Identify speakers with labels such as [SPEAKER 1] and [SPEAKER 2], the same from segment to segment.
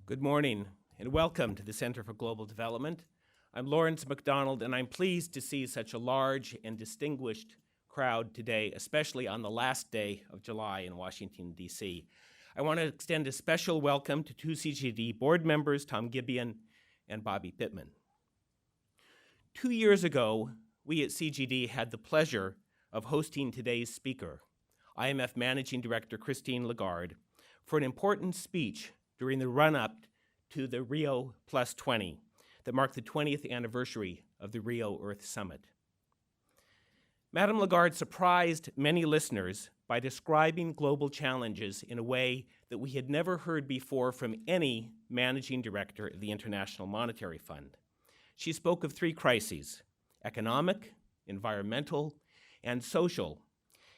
[SPEAKER 1] Good morning, and welcome to the Center for Global Development. I'm Lawrence MacDonald, and I'm pleased to see such a large and distinguished crowd today, especially on the last day of July in Washington, D.C. I want to extend a special welcome to two CGD board members, Tom Gibeon and Bobby Pittman. 2 years ago, we at CGD had the pleasure of hosting today's speaker, IMF Managing Director Christine Lagarde, for an important speech during the run-up to the Rio Plus 20 that marked the 20th anniversary of the Rio Earth Summit. Madame Lagarde surprised many listeners by describing global challenges in a way that we had never heard before from any managing director of the International Monetary Fund. She spoke of three crises: economic, environmental, and social,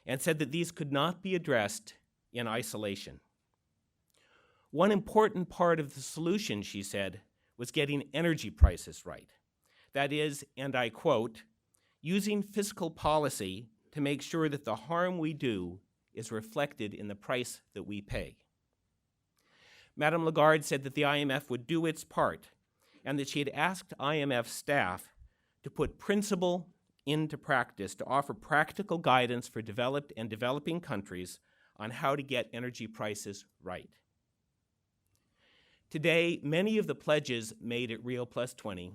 [SPEAKER 1] and said that these could not be addressed in isolation. One important part of the solution, she said, was getting energy prices right. That is, and I quote, using fiscal policy to make sure that the harm we do is reflected in the price that we pay. Madame Lagarde said that the IMF would do its part and that she had asked IMF staff to put principle into practice to offer practical guidance for developed and developing countries on how to get energy prices right. Today, many of the pledges made at Rio Plus 20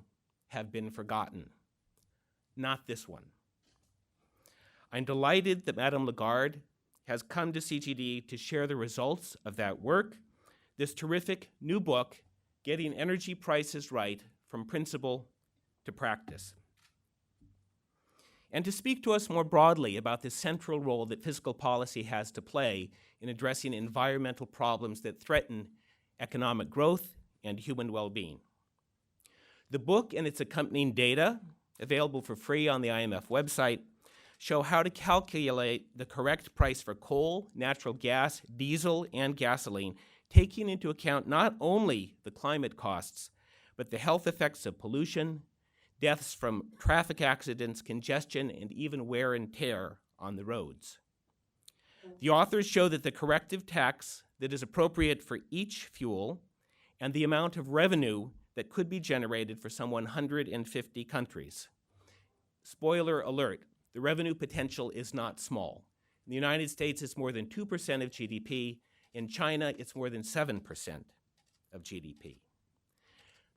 [SPEAKER 1] have been forgotten. Not this one. I'm delighted that Madame Lagarde has come to CGD to share the results of that work, this terrific new book, Getting Energy Prices Right from Principle to Practice. And to speak to us more broadly about the central role that fiscal policy has to play in addressing environmental problems that threaten economic growth and human well-being. The book and its accompanying data, available for free on the IMF website, show how to calculate the correct price for coal, natural gas, diesel, and gasoline, taking into account not only the climate costs, but the health effects of pollution, deaths from traffic accidents, congestion, and even wear and tear on the roads. The authors show that the corrective tax that is appropriate for each fuel and the amount of revenue that could be generated for some 150 countries. Spoiler alert, the revenue potential is not small. In the United States, it's more than 2% of GDP. In China, it's more than 7% of GDP.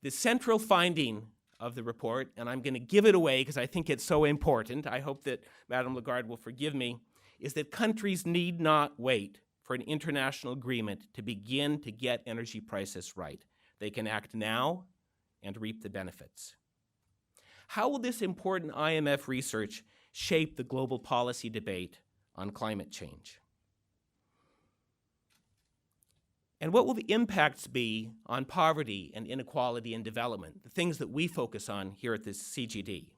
[SPEAKER 1] The central finding of the report, and I'm going to give it away because I think it's so important, I hope that Madame Lagarde will forgive me, is that countries need not wait for an international agreement to begin to get energy prices right. They can act now and reap the benefits. How will this important IMF research shape the global policy debate on climate change? And what will the impacts be on poverty and inequality and development, the things that we focus on here at the CGD?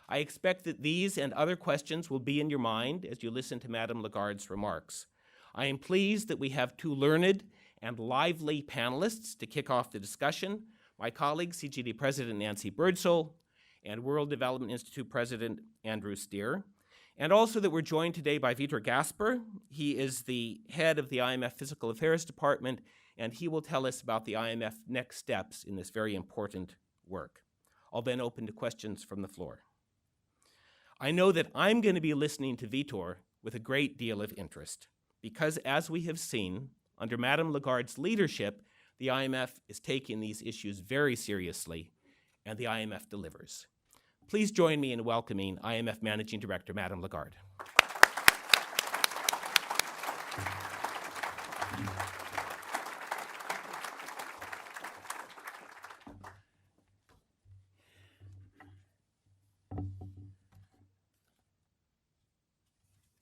[SPEAKER 1] I expect that these and other questions will be in your mind as you listen to Madame Lagarde's remarks. I am pleased that we have two learned and lively panelists to kick off the discussion, my colleague, CGD President Nancy Birdsall, and World Development Institute President Andrew Steer, and also that we're joined today by Vitor Gasper. He is the head of the IMF Physical Affairs Department, and he will tell us about the IMF next steps in this very important work. I'll then open to questions from the floor. I know that I'm going to be listening to Vitor with a great deal of interest, because as we have seen, under Madame Lagarde's leadership, the IMF is taking these issues very seriously, and the IMF delivers. Please join me in welcoming IMF Managing Director, Madame Lagarde.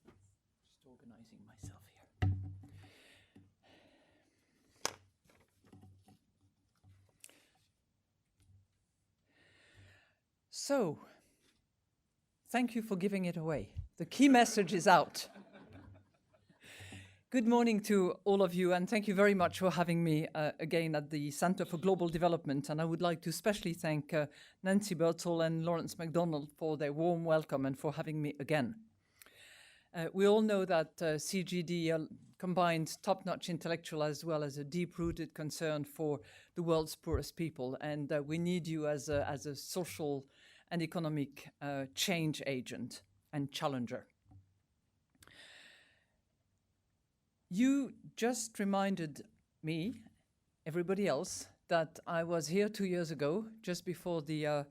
[SPEAKER 2] Just organizing myself here. So, thank you for giving it away. The key message is out. Good morning to all of you, and thank you very much for having me again at the Center for Global Development. And I would like to especially thank Nancy Birdsall and Lawrence MacDonald for their warm welcome and for having me again. We all know that CGD combines top-notch intellectual as well as a deep-rooted concern for the world's poorest people, and we need you as a social and economic change agent and challenger. You just reminded me, everybody else, that I was here 2 years ago, just before the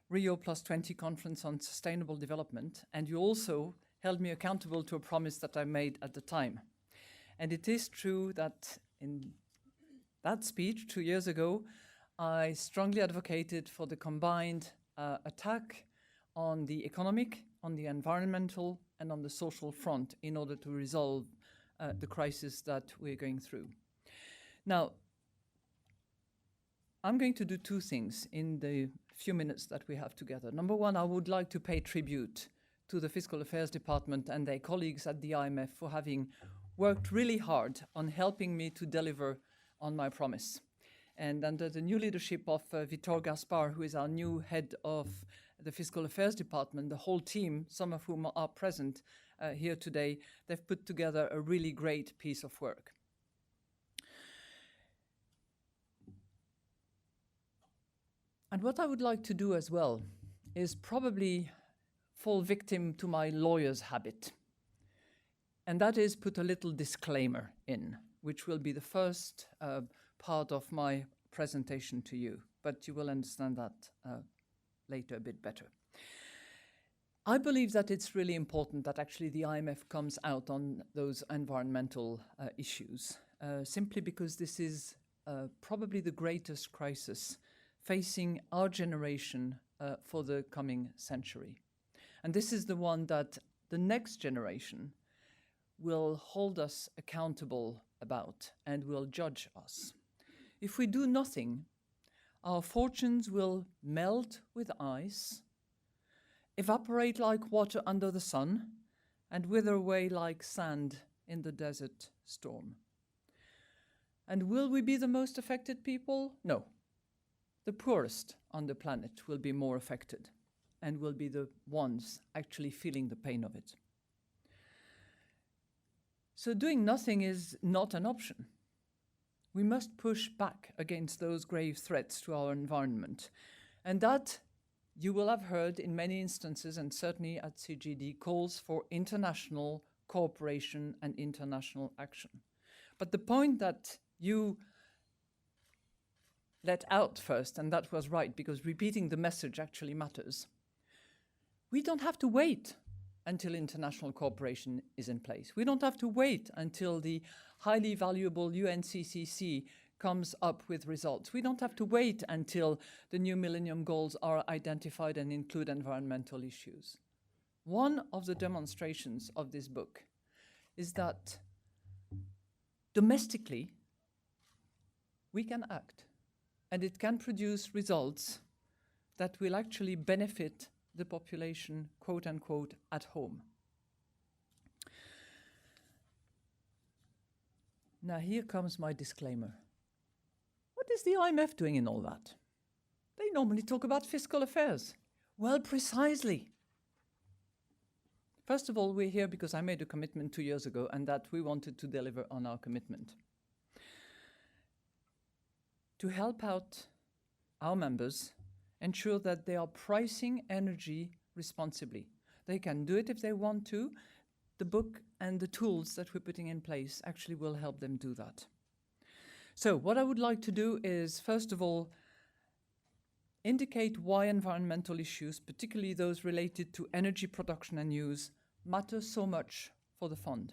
[SPEAKER 2] Rio +20 conference on sustainable development, and you also held me accountable to a promise that I made at the time. And it is true that in that speech 2 years ago, I strongly advocated for the combined attack on the economic, on the environmental, and on the social front in order to resolve the crisis that we're going through. Now, I'm going to do two things in the few minutes that we have together. Number one, I would like to pay tribute to the Fiscal Affairs Department and their colleagues at the IMF for having worked really hard on helping me to deliver on my promise. And under the new leadership of Vitor Gaspar, who is our new head of the Fiscal Affairs Department, the whole team, some of whom are present here today, they've put together a really great piece of work. And what I would like to do as well is probably fall victim to my lawyer's habit. And that is put a little disclaimer in, which will be the first part of my presentation to you, but you will understand that later a bit better. I believe that it's really important that actually the IMF comes out on those environmental issues, simply because this is probably the greatest crisis facing our generation for the coming century. And this is the one that the next generation will hold us accountable about and will judge us. If we do nothing, our fortunes will melt with ice, evaporate like water under the sun, and wither away like sand in the desert storm. And will we be the most affected people? No. The poorest on the planet will be more affected and will be the ones actually feeling the pain of it. So doing nothing is not an option. We must push back against those grave threats to our environment. And that, you will have heard in many instances, and certainly at CGD, calls for international cooperation and international action. But the point that you let out first, and that was right, because repeating the message actually matters. We don't have to wait until international cooperation is in place. We don't have to wait until the highly valuable UNCCC comes up with results. We don't have to wait until the new Millennium Goals are identified and include environmental issues. One of the demonstrations of this book is that domestically, we can act, and it can produce results that will actually benefit the population, quote unquote, at home. Now here comes my disclaimer. What is the IMF doing in all that? They normally talk about fiscal affairs. Well, precisely. First of all, we're here because I made a commitment 2 years ago and that we wanted to deliver on our commitment. To help out our members, ensure that they are pricing energy responsibly. They can do it if they want to. The book and the tools that we're putting in place actually will help them do that. So what I would like to do is, first of all, indicate why environmental issues, particularly those related to energy production and use, matter so much for the fund.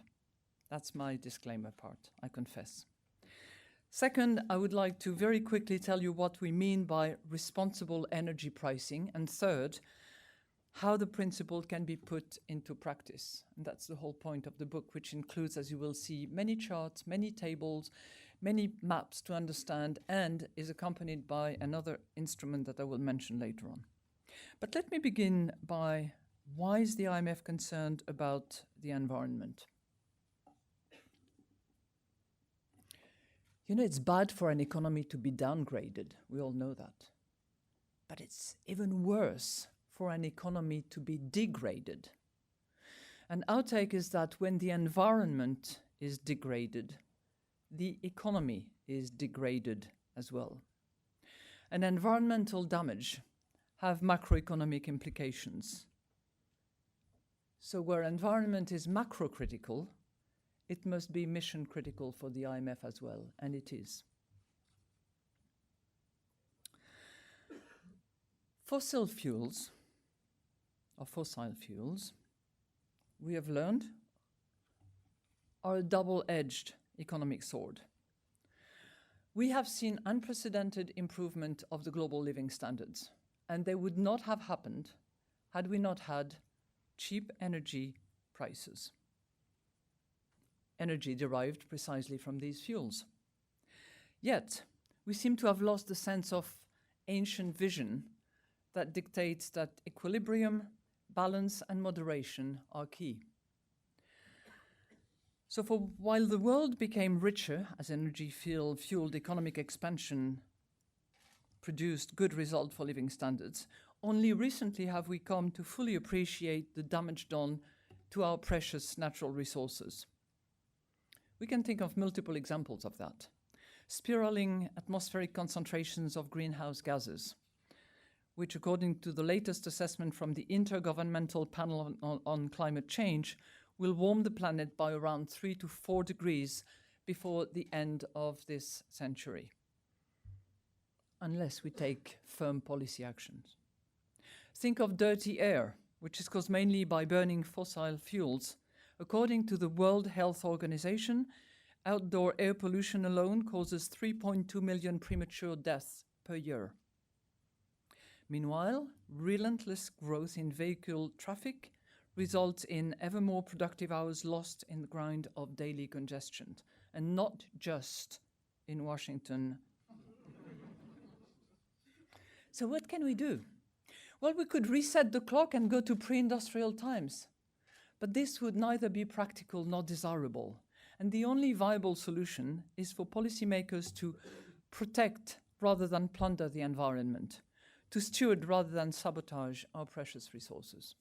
[SPEAKER 2] That's my disclaimer part, I confess. Second, I would like to very quickly tell you what we mean by responsible energy pricing. And third, how the principle can be put into practice. And that's the whole point of the book, which includes, as you will see, many charts, many tables, many maps to understand, and is accompanied by another instrument that I will mention later on. But let me begin by, why is the IMF concerned about the environment? You know, it's bad for an economy to be downgraded. We all know that. But it's even worse for an economy to be degraded. And our take is that when the environment is degraded, the economy is degraded as well. And environmental damage have macroeconomic implications. So where environment is macro-critical, it must be mission critical for the IMF as well, and it is. Fossil fuels, we have learned, are a double-edged economic sword. We have seen unprecedented improvement of the global living standards, and they would not have happened had we not had cheap energy prices. Energy derived precisely from these fuels. Yet, we seem to have lost the sense of ancient vision that dictates that equilibrium, balance, and moderation are key. So while the world became richer as energy-fueled economic expansion produced good results for living standards, only recently have we come to fully appreciate the damage done to our precious natural resources. We can think of multiple examples of that. Spiraling atmospheric concentrations of greenhouse gases, which according to the latest assessment from the Intergovernmental Panel on Climate Change, will warm the planet by around 3 to 4 degrees before the end of this century, unless we take firm policy actions. Think of dirty air, which is caused mainly by burning fossil fuels. According to the World Health Organization, outdoor air pollution alone causes 3.2 million premature deaths per year. Meanwhile, relentless growth in vehicle traffic results in ever more productive hours lost in the grind of daily congestion, and not just in Washington. So what can we do? Well, we could reset the clock and go to pre-industrial times, but this would neither be practical nor desirable, and the only viable solution is for policymakers to protect rather than plunder the environment, to steward rather than sabotage our precious resources.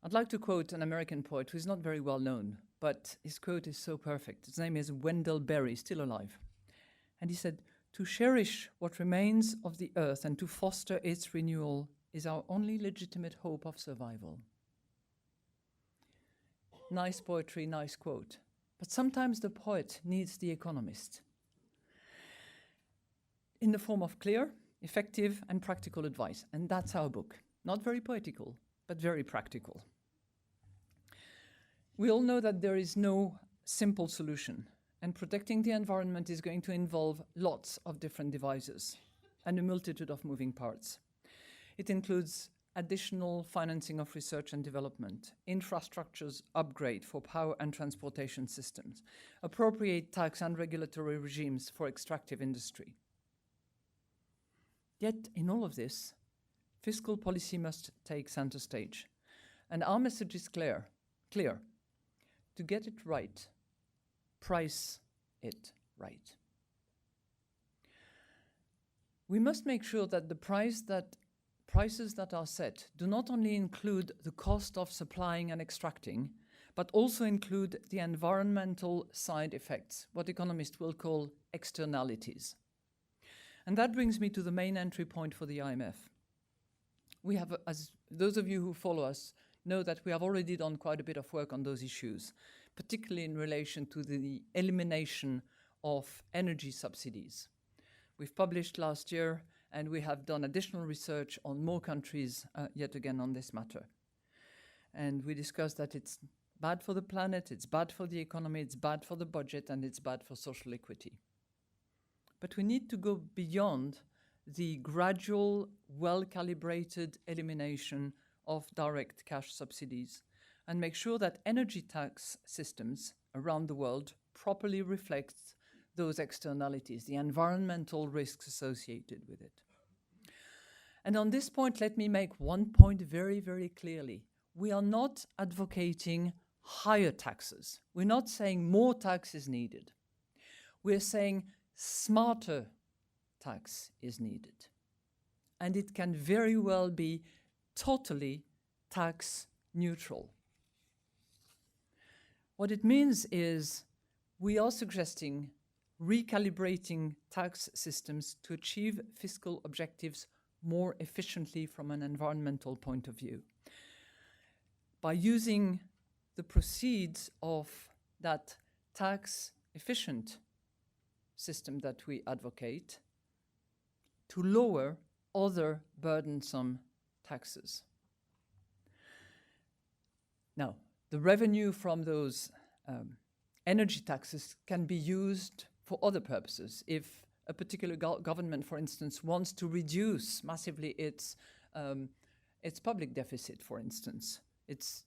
[SPEAKER 2] I'd like to quote an American poet who is not very well known, but his quote is so perfect. His name is Wendell Berry, still alive. And he said, "To cherish what remains of the earth and to foster its renewal is our only legitimate hope of survival." Nice poetry, nice quote. But sometimes the poet needs the economist in the form of clear, effective, and practical advice. And that's our book. Not very poetical, but very practical. We all know that there is no simple solution, and protecting the environment is going to involve lots of different devices and a multitude of moving parts. It includes additional financing of research and development, infrastructures upgrade for power and transportation systems, appropriate tax and regulatory regimes for extractive industry. Yet, in all of this, fiscal policy must take center stage. And our message is clear. To get it right, price it right. We must make sure that the prices that are set do not only include the cost of supplying and extracting, but also include the environmental side effects, what economists will call externalities. And that brings me to the main entry point for the IMF. We have, as those of you who follow us know, that we have already done quite a bit of work on those issues, particularly in relation to the elimination of energy subsidies. We've published last year, and we have done additional research on more countries, yet again on this matter. And we discussed that it's bad for the planet, it's bad for the economy, it's bad for the budget, and it's bad for social equity. But we need to go beyond the gradual, well-calibrated elimination of direct cash subsidies and make sure that energy tax systems around the world properly reflect those externalities, the environmental risks associated with it. And on this point, let me make one point very, very clearly. We are not advocating higher taxes. We're not saying more tax is needed. We're saying smarter tax is needed. And it can very well be totally tax neutral. What it means is we are suggesting recalibrating tax systems to achieve fiscal objectives more efficiently from an environmental point of view. By using the proceeds of that tax efficient system that we advocate to lower other burdensome taxes. Now, the revenue from those energy taxes can be used for other purposes. If a particular government, for instance, wants to reduce massively its public deficit, for instance, its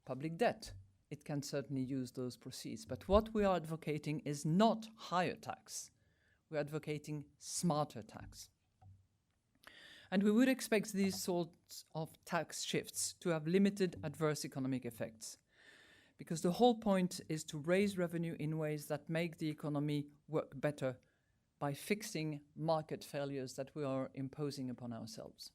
[SPEAKER 2] public debt, it can certainly use those proceeds. But what we are advocating is not higher tax. We're advocating smarter tax. And we would expect these sorts of tax shifts to have limited adverse economic effects, because the whole point is to raise revenue in ways that make the economy work better by fixing market failures that we are imposing upon ourselves.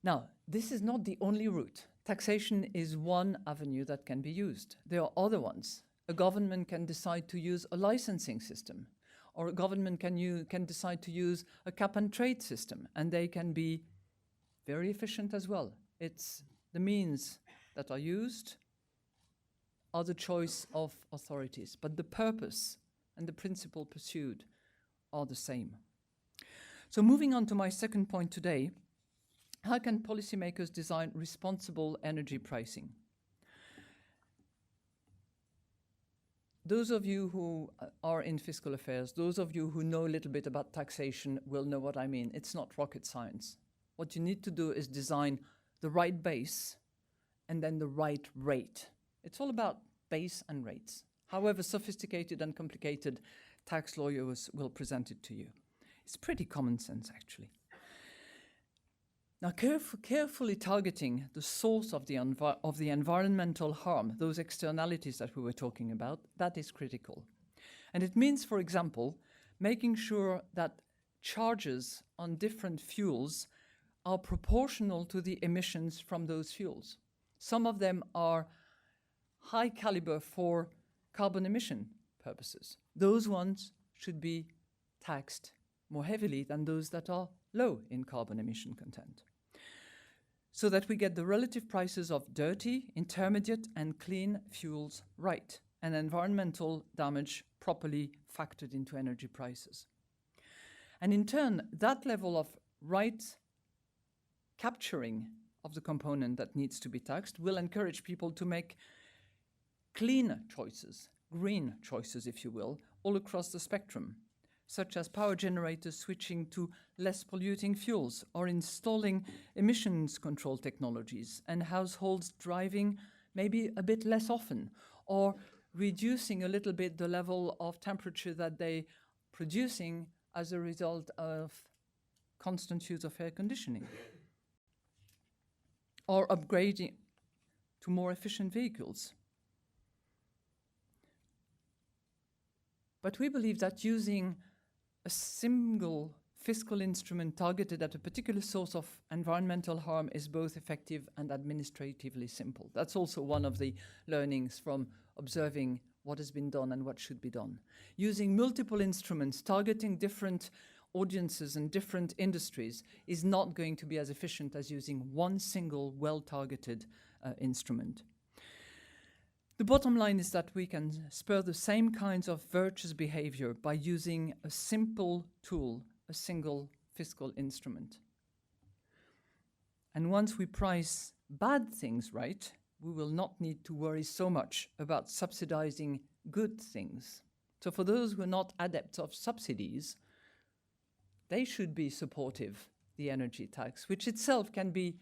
[SPEAKER 2] Now, this is not the only route. Taxation is one avenue that can be used. There are other ones. A government can decide to use a licensing system, or a government can decide to use a cap-and-trade system, and they can be very efficient as well. It's the means that are used are the choice of authorities, but the purpose and the principle pursued are the same. So moving on to my second point today, how can policymakers design responsible energy pricing? Those of you who are in fiscal affairs, those of you who know a little bit about taxation will know what I mean. It's not rocket science. What you need to do is design the right base and then the right rate. It's all about base and rates. However sophisticated and complicated tax lawyers will present it to you. It's pretty common sense, actually. Now, carefully targeting the source of the environmental harm, those externalities that we were talking about, that is critical. And it means, for example, making sure that charges on different fuels are proportional to the emissions from those fuels. Some of them are high caliber for carbon emission purposes. Those ones should be taxed more heavily than those that are low in carbon emission content, so that we get the relative prices of dirty, intermediate, and clean fuels right, and environmental damage properly factored into energy prices. And in turn, that level of right capturing of the component that needs to be taxed will encourage people to make clean choices, green choices, if you will, all across the spectrum, such as power generators switching to less polluting fuels, or installing emissions control technologies, and households driving maybe a bit less often, or reducing a little bit the level of temperature that they're producing as a result of constant use of air conditioning, or upgrading to more efficient vehicles. But we believe that using a single fiscal instrument targeted at a particular source of environmental harm is both effective and administratively simple. That's also one of the learnings from observing what has been done and what should be done. Using multiple instruments targeting different audiences and different industries is not going to be as efficient as using one single well-targeted instrument. The bottom line is that we can spur the same kinds of virtuous behavior by using a simple tool, a single fiscal instrument. And once we price bad things right, we will not need to worry so much about subsidizing good things. So for those who are not adepts of subsidies, they should be supportive, the energy tax, which itself can be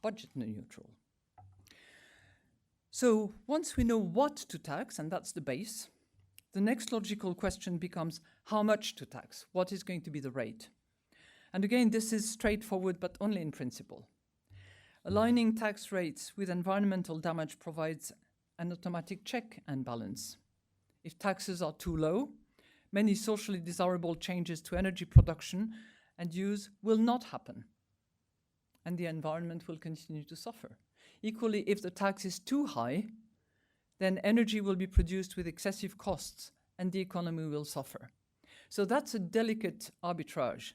[SPEAKER 2] budget neutral. So once we know what to tax, and that's the base, the next logical question becomes how much to tax? What is going to be the rate? And again, this is straightforward, but only in principle. Aligning tax rates with environmental damage provides an automatic check and balance. If taxes are too low, many socially desirable changes to energy production and use will not happen, and the environment will continue to suffer. Equally, if the tax is too high, then energy will be produced with excessive costs and the economy will suffer. So that's a delicate arbitrage,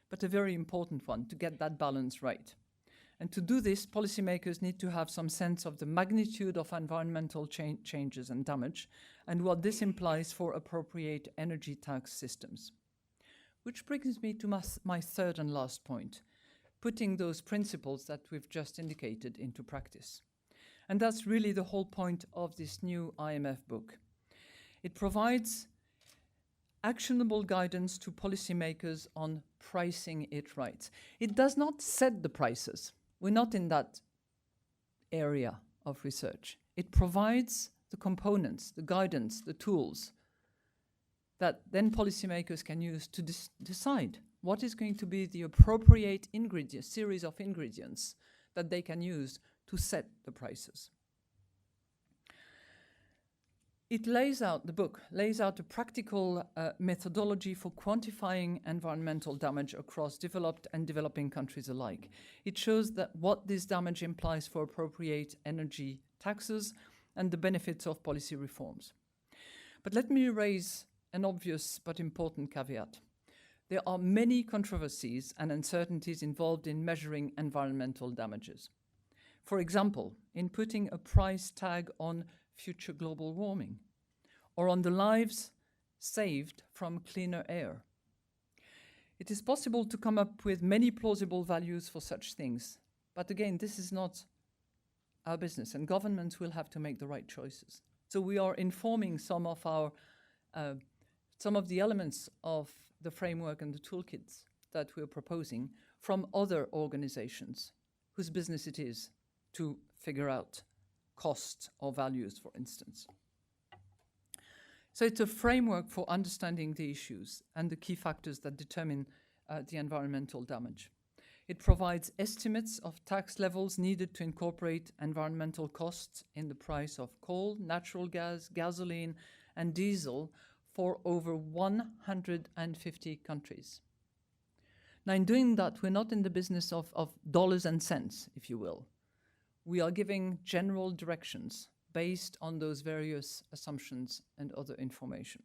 [SPEAKER 2] but a very important one to get that balance right. And to do this, policymakers need to have some sense of the magnitude of environmental changes and damage and what this implies for appropriate energy tax systems. Which brings me to my third and last point, putting those principles that we've just indicated into practice. And that's really the whole point of this new IMF book. It provides actionable guidance to policymakers on pricing it right. It does not set the prices. We're not in that area of research. It provides the components, the guidance, the tools that then policymakers can use to decide what is going to be the appropriate series of ingredients that they can use to set the prices. The book lays out a practical methodology for quantifying environmental damage across developed and developing countries alike. It shows that what this damage implies for appropriate energy taxes and the benefits of policy reforms. But let me raise an obvious but important caveat. There are many controversies and uncertainties involved in measuring environmental damages. For example, in putting a price tag on future global warming, or on the lives saved from cleaner air. It is possible to come up with many plausible values for such things, but again, this is not our business, and governments will have to make the right choices. So we are informing some of the elements of the framework and the toolkits that we're proposing from other organizations whose business it is to figure out costs or values, for instance. So it's a framework for understanding the issues and the key factors that determine the environmental damage. It provides estimates of tax levels needed to incorporate environmental costs in the price of coal, natural gas, gasoline, and diesel for over 150 countries. Now, in doing that, we're not in the business of dollars and cents, if you will. We are giving general directions based on those various assumptions and other information.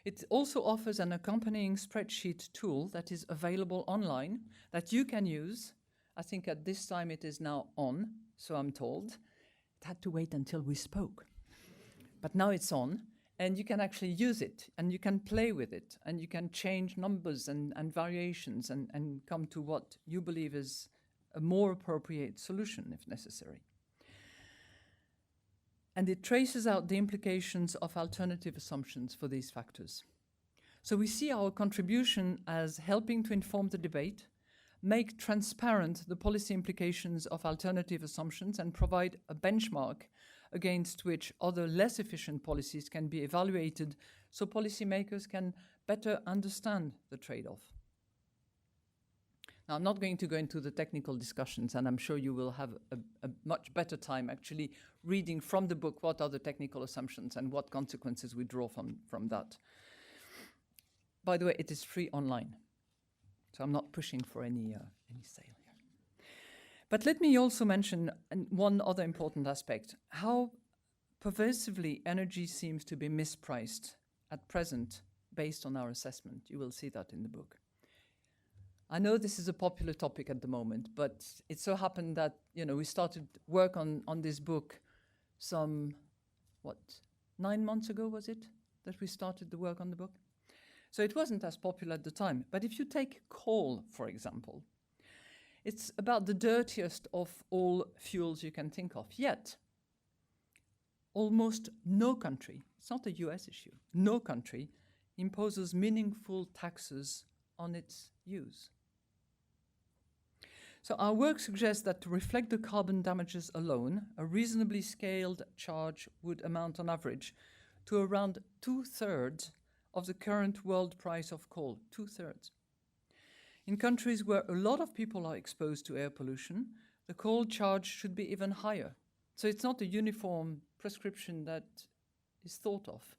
[SPEAKER 2] It also offers an accompanying spreadsheet tool that is available online that you can use. I think at this time it is now on, so I'm told. It had to wait until we spoke. But now it's on, and you can actually use it, and you can play with it, and you can change numbers and variations and come to what you believe is a more appropriate solution if necessary. And it traces out the implications of alternative assumptions for these factors. So we see our contribution as helping to inform the debate, make transparent the policy implications of alternative assumptions, and provide a benchmark against which other less efficient policies can be evaluated so policymakers can better understand the trade-off. Now, I'm not going to go into the technical discussions, and I'm sure you will have a much better time actually reading from the book what are the technical assumptions and what consequences we draw from that. By the way, it is free online, so I'm not pushing for any sale here. But let me also mention one other important aspect, how pervasively energy seems to be mispriced at present based on our assessment. You will see that in the book. I know this is a popular topic at the moment, but it so happened that, we started work on this book some, 9 months ago, was it, that we started the work on the book? So it wasn't as popular at the time. But if you take coal, for example, it's about the dirtiest of all fuels you can think of. Yet, almost no country, it's not a US issue, no country imposes meaningful taxes on its use. So our work suggests that to reflect the carbon damages alone, a reasonably scaled charge would amount on average to around 2/3 of the current world price of coal, 2/3. In countries where a lot of people are exposed to air pollution, the coal charge should be even higher. So it's not a uniform prescription that is thought of,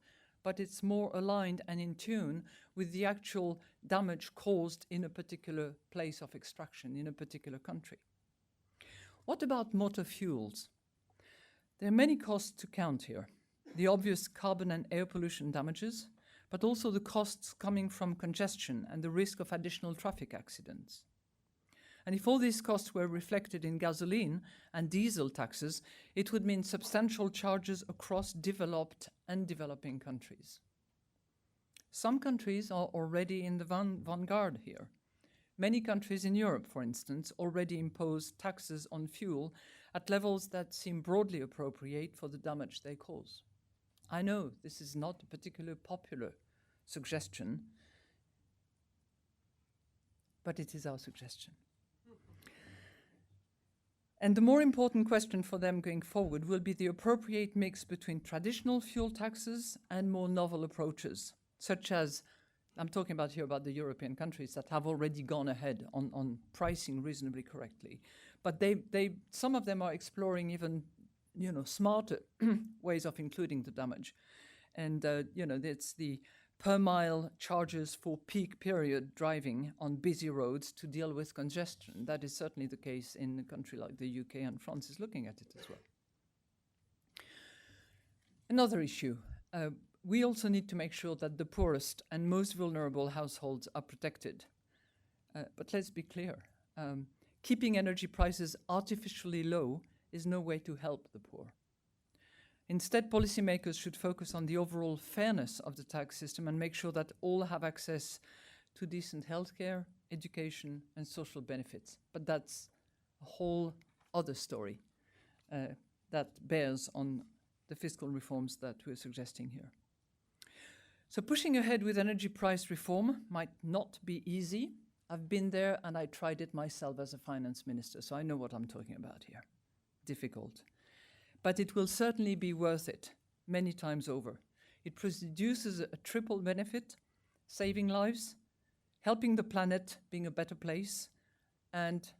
[SPEAKER 2] but it's more aligned and in tune with the actual damage caused in a particular place of extraction, in a particular country. What about motor fuels? There are many costs to count here. The obvious carbon and air pollution damages, but also the costs coming from congestion and the risk of additional traffic accidents. And if all these costs were reflected in gasoline and diesel taxes, it would mean substantial charges across developed and developing countries. Some countries are already in the vanguard here. Many countries in Europe, for instance, already impose taxes on fuel at levels that seem broadly appropriate for the damage they cause. I know this is not a particularly popular suggestion, but it is our suggestion. And the more important question for them going forward will be the appropriate mix between traditional fuel taxes and more novel approaches, such as, I'm talking about here about the European countries that have already gone ahead on pricing reasonably correctly. But some of them are exploring even, smarter ways of including the damage. And, it's the per mile charges for peak period driving on busy roads to deal with congestion. That is certainly the case in a country like the UK, and France is looking at it as well. Another issue, we also need to make sure that the poorest and most vulnerable households are protected. But let's be clear, keeping energy prices artificially low is no way to help the poor. Instead, policymakers should focus on the overall fairness of the tax system and make sure that all have access to decent healthcare, education, and social benefits. But that's a whole other story that bears on the fiscal reforms that we're suggesting here. So pushing ahead with energy price reform might not be easy. I've been there and I tried it myself as a finance minister, so I know what I'm talking about here. Difficult. But it will certainly be worth it many times over. It produces a triple benefit: saving lives, helping the planet being a better place, and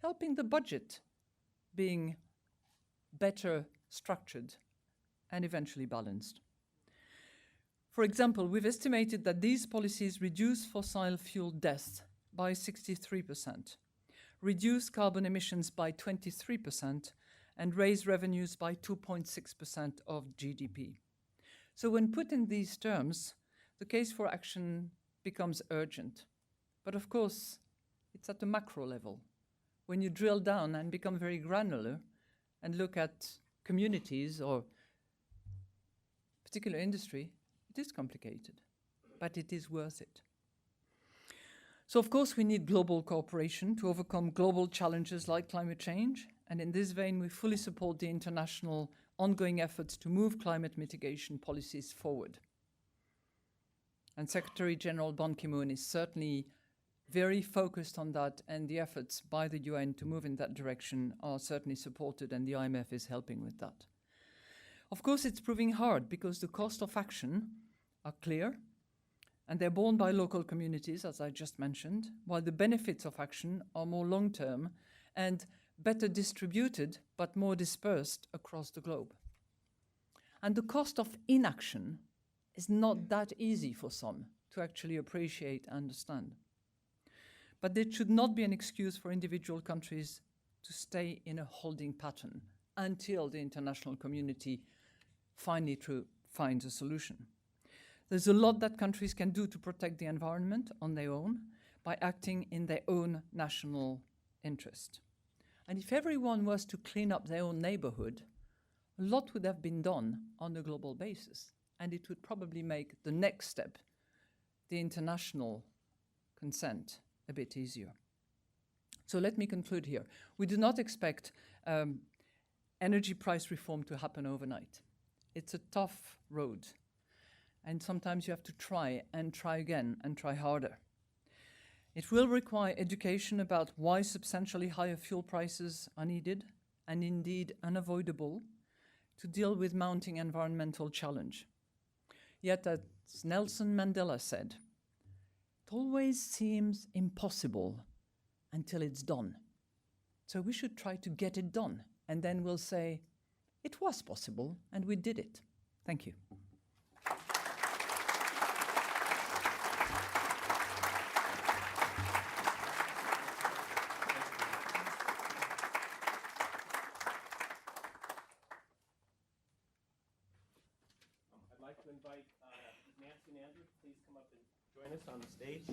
[SPEAKER 2] helping the budget being better structured and eventually balanced. For example, we've estimated that these policies reduce fossil fuel deaths by 63%, reduce carbon emissions by 23%, and raise revenues by 2.6% of GDP. So when put in these terms, the case for action becomes urgent. But of course, it's at the macro level. When you drill down and become very granular and look at communities or particular industry, it is complicated, but it is worth it. So of course we need global cooperation to overcome global challenges like climate change, and in this vein we fully support the international ongoing efforts to move climate mitigation policies forward. And Secretary General Ban Ki-moon is certainly very focused on that, and the efforts by the UN to move in that direction are certainly supported, and the IMF is helping with that. Of course it's proving hard because the cost of action are clear, and they're borne by local communities, as I just mentioned, while the benefits of action are more long-term and better distributed, but more dispersed across the globe. And the cost of inaction is not that easy for some to actually appreciate and understand. But it should not be an excuse for individual countries to stay in a holding pattern until the international community finally finds a solution. There's a lot that countries can do to protect the environment on their own by acting in their own national interest. And if everyone was to clean up their own neighborhood, a lot would have been done on a global basis, and it would probably make the next step, the international consent, a bit easier. So let me conclude here. We do not expect energy price reform to happen overnight. It's a tough road. And sometimes you have to try and try again and try harder. It will require education about why substantially higher fuel prices are needed and indeed unavoidable to deal with mounting environmental challenge. Yet, as Nelson Mandela said, it always seems impossible until it's done. So we should try to get it done, and then we'll say, it was possible and we did it. Thank you.
[SPEAKER 1] like to invite Nancy and Andrew to please come up and join us on the stage.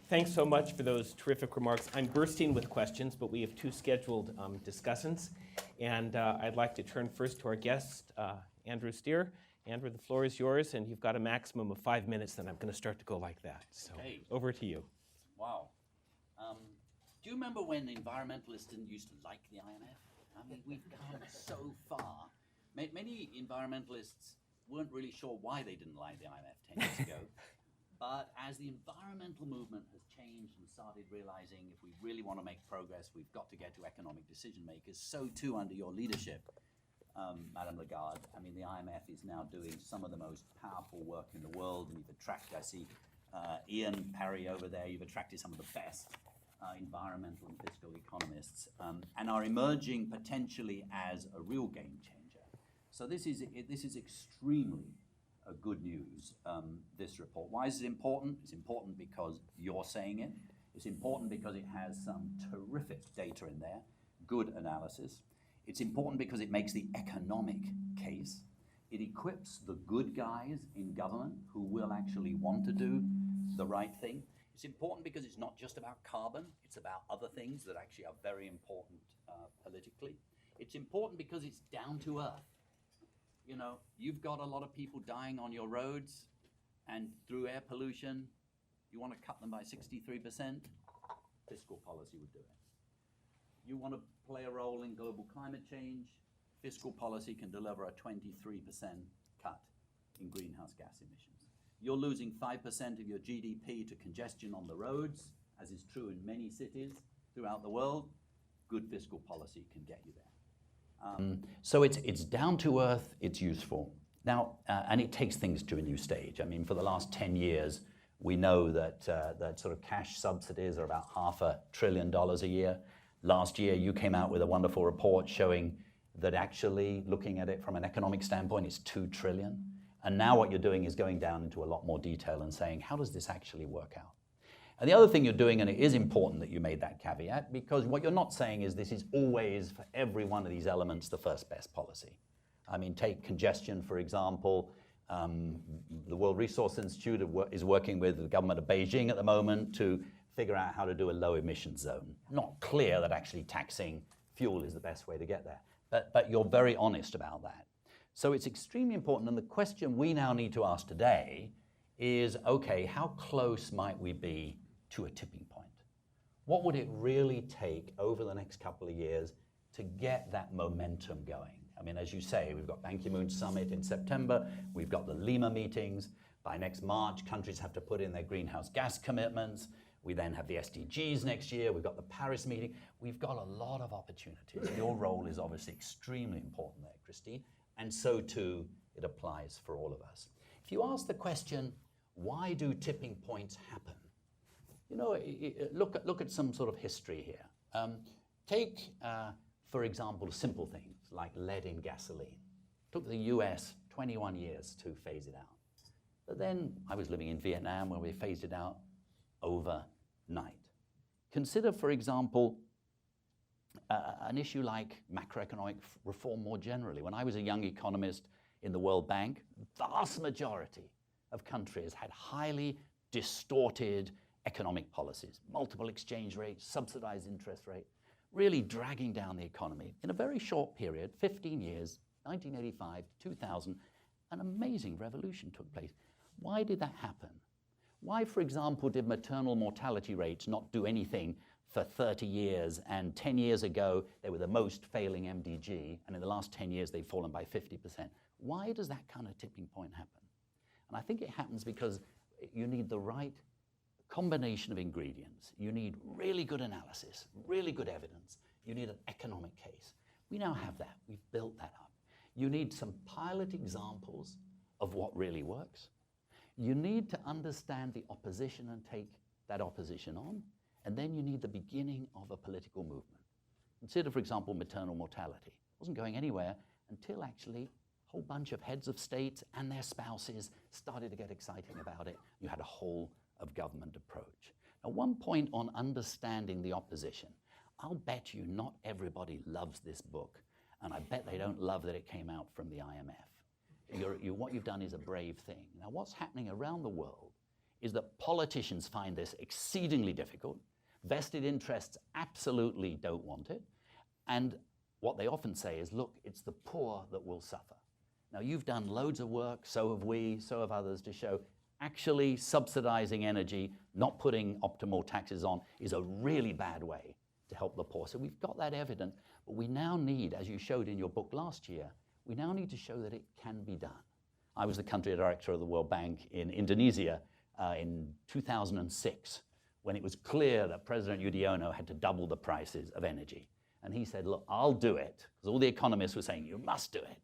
[SPEAKER 1] Thanks so much for those terrific remarks. I'm bursting with questions, but we have two scheduled discussants. And I'd like to turn first to our guest, Andrew Steer. Andrew, the floor is yours, and you've got a maximum of 5 minutes, then I'm going to start to go like that. So
[SPEAKER 3] Okay.
[SPEAKER 1] Over to you.
[SPEAKER 3] Wow. Do you remember when environmentalists didn't used to like the IMF? I mean, we've come so far. Many environmentalists weren't really sure why they didn't like the IMF 10 years ago. But as the environmental movement has changed and started realizing if we really want to make progress, we've got to get to economic decision makers, so too under your leadership, Madame Lagarde. I mean, the IMF is now doing some of the most powerful work in the world, and you've attracted, I see Ian Perry over there, you've attracted some of the best environmental and fiscal economists, and are emerging potentially as a real game changer. So this is extremely good news, this report. Why is it important? It's important because you're saying it. It's important because it has some terrific data in there, good analysis. It's important because it makes the economic case. It equips the good guys in government who will actually want to do the right thing. It's important because it's not just about carbon, it's about other things that actually are very important politically. It's important because it's down to earth. You know, you've got a lot of people dying on your roads, and through air pollution, you want to cut them by 63%, fiscal policy would do it. You want to play a role in global climate change, fiscal policy can deliver a 23% cut in greenhouse gas emissions. You're losing 5% of your GDP to congestion on the roads, as is true in many cities throughout the world. Good fiscal policy can get you there. So it's down to earth, it's useful. Now, and it takes things to a new stage. I mean, for the last 10 years, we know that that sort of cash subsidies are about $500 billion a year. Last year, you came out with a wonderful report showing that actually, looking at it from an economic standpoint, it's $2 trillion. And now what you're doing is going down into a lot more detail and saying, how does this actually work out? And the other thing you're doing, and it is important that you made that caveat, because what you're not saying is this is always, for every one of these elements, the first best policy. I mean, take congestion, for example. The World Resource Institute is working with the government of Beijing at the moment to figure out how to do a low emission zone. Not clear that actually taxing fuel is the best way to get there, but you're very honest about that. So it's extremely important, and the question we now need to ask today is, okay, how close might we be to a tipping point? What would it really take over the next couple of years to get that momentum going? I mean, as you say, we've got Ban Ki-moon's summit in September, we've got the Lima meetings. By next March, countries have to put in their greenhouse gas commitments. We then have the SDGs next year, we've got the Paris meeting. We've got a lot of opportunities. Your role is obviously extremely important there, Christine, and so too it applies for all of us. If you ask the question, why do tipping points happen? You know, look at some sort of history here. Take, for example, simple things like lead in gasoline. It took the US 21 years to phase it out. But then I was living in Vietnam where we phased it out overnight. Consider, for example, an issue like macroeconomic reform more generally. When I was a young economist in the World Bank, vast majority of countries had highly distorted economic policies, multiple exchange rates, subsidized interest rate, really dragging down the economy. In a very short period, 15 years, 1985 to 2000, an amazing revolution took place. Why did that happen? Why, for example, did maternal mortality rates not do anything for 30 years, and 10 years ago they were the most failing MDG, and in the last 10 years they've fallen by 50%? Why does that kind of tipping point happen? And I think it happens because you need the right combination of ingredients. You need really good analysis, really good evidence. You need an economic case. We now have that. We've built that up. You need some pilot examples of what really works. You need to understand the opposition and take that opposition on. And then you need the beginning of a political movement. Consider, for example, maternal mortality. It wasn't going anywhere until actually a whole bunch of heads of states and their spouses started to get excited about it. You had a whole of government approach. Now, one point on understanding the opposition. I'll bet you not everybody loves this book. And I bet they don't love that it came out from the IMF. What you've done is a brave thing. Now, what's happening around the world is that politicians find this exceedingly difficult. Vested interests absolutely don't want it. And what they often say is, look, it's the poor that will suffer. Now, you've done loads of work, so have we, so have others, to show actually subsidizing energy, not putting optimal taxes on, is a really bad way to help the poor. So we've got that evidence, but we now need, as you showed in your book last year, we now need to show that it can be done. I was the country director of the World Bank in Indonesia in 2006, when it was clear that President Yudhoyono had to double the prices of energy. And he said, look, I'll do it, because all the economists were saying, you must do it.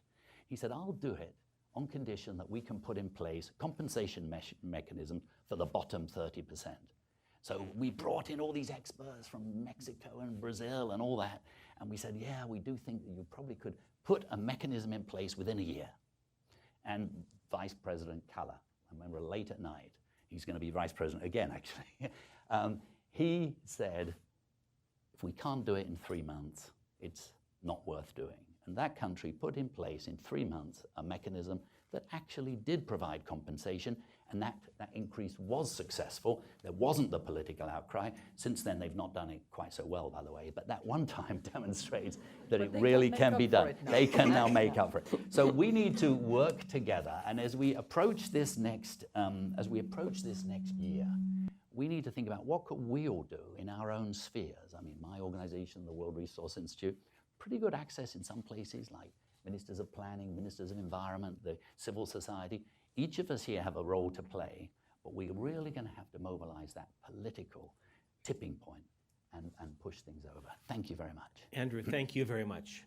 [SPEAKER 3] He said, I'll do it on condition that we can put in place compensation mechanisms for the bottom 30%. So we brought in all these experts from Mexico and Brazil and all that, and we said, yeah, we do think that you probably could put a mechanism in place within a year. And Vice President Kalla, I remember late at night, he's going to be Vice President again, actually, he said, if we can't do it in 3 months, it's not worth doing. And that country put in place in 3 months a mechanism that actually did provide compensation, and that increase was successful. There wasn't the political outcry. Since then, they've not done it quite so well, by the way, but that one time demonstrates that it really can be done. They can now make up for it. So we need to work together, and as we approach this next year, we need to think about what could we all do in our own spheres. I mean, my organization, the World Resource Institute, pretty good access in some places like ministers of planning, ministers of environment, the civil society. Each of us here have a role to play, but we're really going to have to mobilize that political tipping point and push things over. Thank you very much.
[SPEAKER 1] Andrew, thank you very much.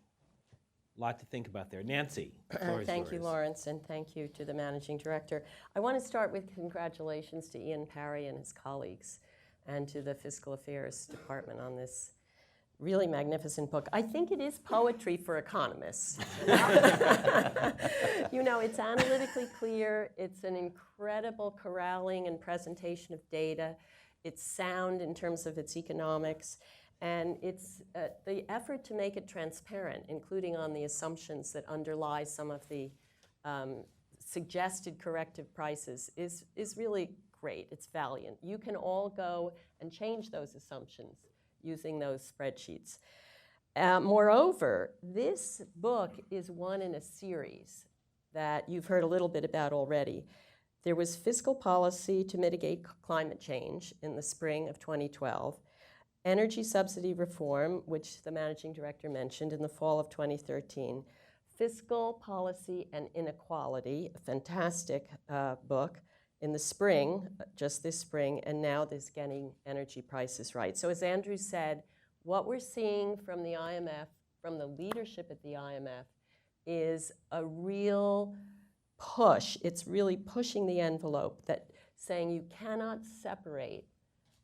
[SPEAKER 1] A lot to think about there. Nancy, the floor is
[SPEAKER 4] Thank you,
[SPEAKER 1] yours.
[SPEAKER 4] Lawrence, and thank you to the managing director. I want to start with congratulations to Ian Parry and his colleagues and to the Fiscal Affairs Department on this really magnificent book. I think it is poetry for economists. You know, it's analytically clear. It's an incredible corralling and presentation of data. It's sound in terms of its economics. And it's the effort to make it transparent, including on the assumptions that underlie some of the suggested corrective prices, is really great. It's valiant. You can all go and change those assumptions using those spreadsheets. Moreover, this book is one in a series that you've heard a little bit about already. There was fiscal policy to mitigate climate change in the spring of 2012, energy subsidy reform, which the managing director mentioned, in the fall of 2013, fiscal policy and inequality, a fantastic book, in the spring, just this spring, and now this Getting Energy Prices Right. So as Andrew said, what we're seeing from the IMF, from the leadership at the IMF, is a real push. It's really pushing the envelope, that saying you cannot separate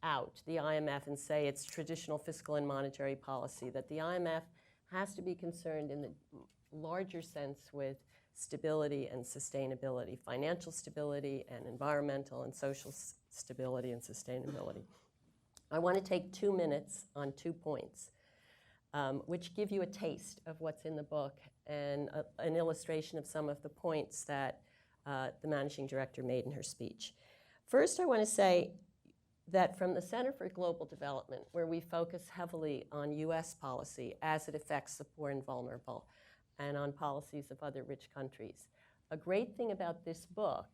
[SPEAKER 4] out the IMF and say it's traditional fiscal and monetary policy, that the IMF has to be concerned in the larger sense with stability and sustainability, financial stability and environmental and social stability and sustainability. I want to take 2 minutes on 2 points, which give you a taste of what's in the book and an illustration of some of the points that the managing director made in her speech. First, I want to say that from the Center for Global Development, where we focus heavily on US policy as it affects the poor and vulnerable, and on policies of other rich countries. A great thing about this book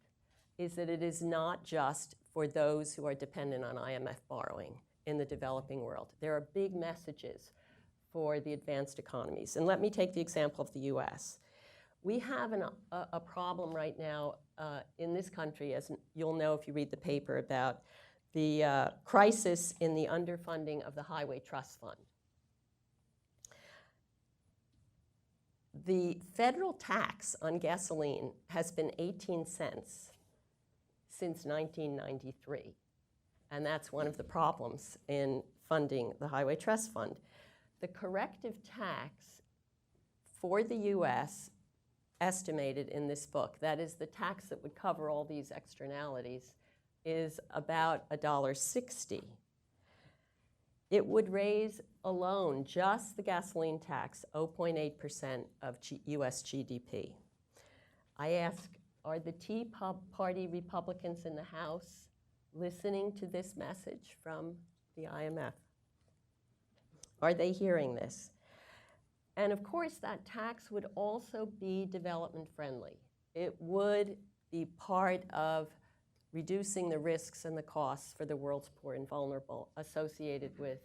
[SPEAKER 4] is that it is not just for those who are dependent on IMF borrowing in the developing world. There are big messages for the advanced economies. And let me take the example of the US. We have a problem right now in this country, as you'll know if you read the paper, about the crisis in the underfunding of the Highway Trust Fund. The federal tax on gasoline has been 18 cents since 1993. And that's one of the problems in funding the Highway Trust Fund. The corrective tax for the US, estimated in this book, that is the tax that would cover all these externalities, is about $1.60. it would raise alone, just the gasoline tax, 0.8% of US GDP. I ask, are the Tea Party Republicans in the House listening to this message from the IMF? Are they hearing this? And of course, that tax would also be development friendly. It would be part of reducing the risks and the costs for the world's poor and vulnerable associated with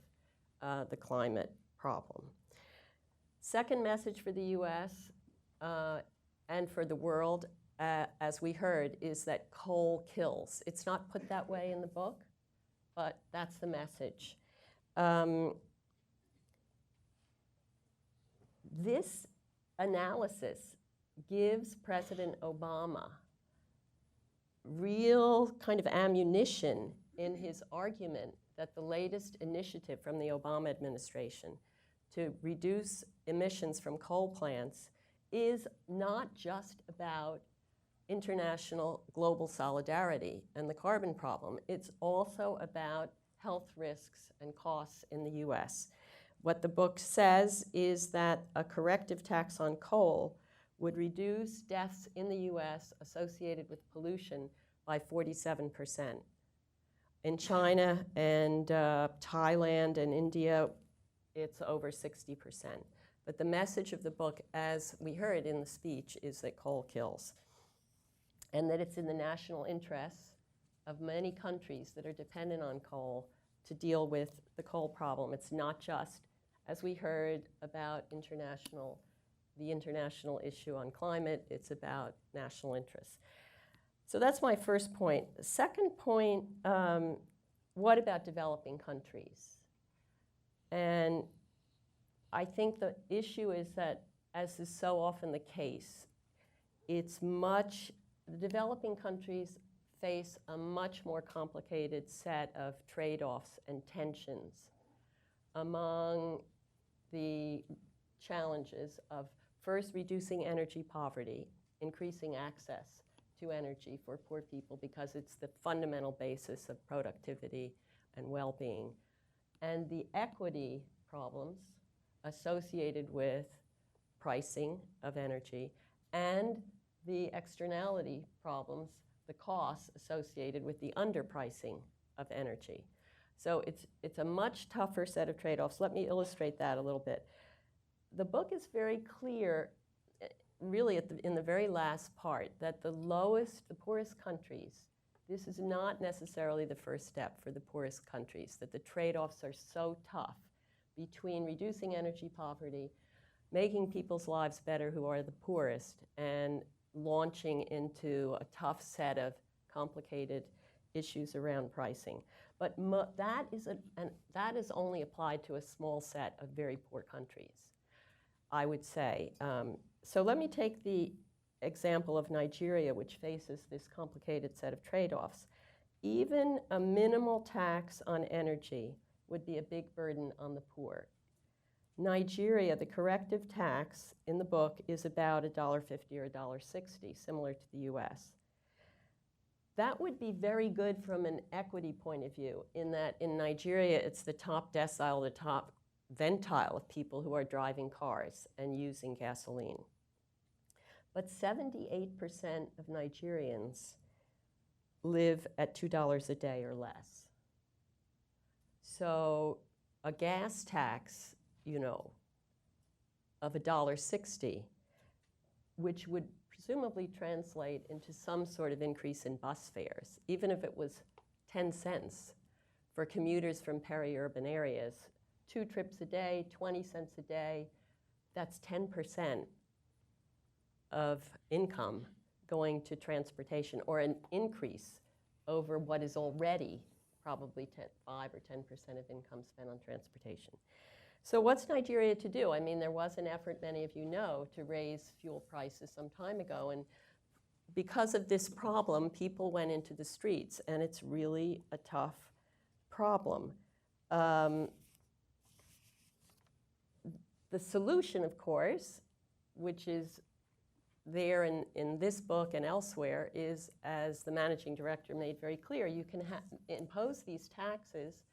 [SPEAKER 4] the climate problem. Second message for the US and for the world, as we heard, is that coal kills. It's not put that way in the book, but that's the message. This analysis gives President Obama real kind of ammunition in his argument that the latest initiative from the Obama administration to reduce emissions from coal plants is not just about international global solidarity and the carbon problem. It's also about health risks and costs in the US. What the book says is that a corrective tax on coal would reduce deaths in the US associated with pollution by 47%. In China and Thailand and India, it's over 60%. But the message of the book, as we heard in the speech, is that coal kills, and that it's in the national interests of many countries that are dependent on coal to deal with the coal problem. It's not just, as we heard, about the international issue on climate, it's about national interests. So that's my first point. The second point, what about developing countries? And I think the issue is that, as is so often the case, the developing countries face a much more complicated set of trade-offs and tensions among the challenges of first reducing energy poverty, increasing access to energy for poor people because it's the fundamental basis of productivity and well-being, and the equity problems associated with pricing of energy, and the externality problems, the costs associated with the underpricing of energy. So it's a much tougher set of trade-offs. Let me illustrate that a little bit. The book is very clear, really in the very last part, that the poorest countries, this is not necessarily the first step for the poorest countries, that the trade-offs are so tough between reducing energy poverty, making people's lives better who are the poorest, and launching into a tough set of complicated issues around pricing. But that is only applied to a small set of very poor countries, I would say. So let me take the example of Nigeria, which faces this complicated set of trade-offs. Even a minimal tax on energy would be a big burden on the poor. Nigeria, the corrective tax in the book is about $1.50 or $1.60, similar to the US. That would be very good from an equity point of view, in that in Nigeria, it's the top decile, the top ventile of people who are driving cars and using gasoline. But 78% of Nigerians live at $2 a day or less. So a gas tax, of $1.60, which would presumably translate into some sort of increase in bus fares, even if it was 10 cents for commuters from peri-urban areas, 2 trips a day, 20 cents a day, that's 10% of income going to transportation, or an increase over what is already probably 5 or 10% of income spent on transportation. So what's Nigeria to do? I mean, there was an effort, many of you know, to raise fuel prices some time ago, and because of this problem, people went into the streets, and it's really a tough problem. The solution, of course, which is there in this book and elsewhere, is, as the managing director made very clear, you can impose these taxes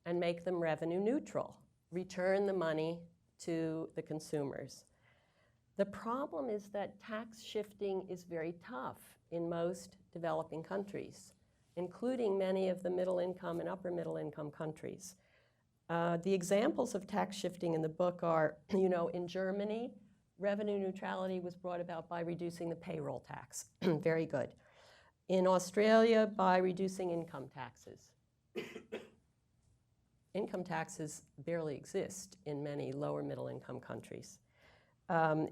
[SPEAKER 4] and make them revenue neutral, return the money to the consumers. The problem is that tax shifting is very tough in most developing countries, including many of the middle income and upper middle income countries. The examples of tax shifting in the book are, in Germany, revenue neutrality was brought about by reducing the payroll tax. Very good. In Australia, by reducing income taxes. Income taxes barely exist in many lower middle income countries.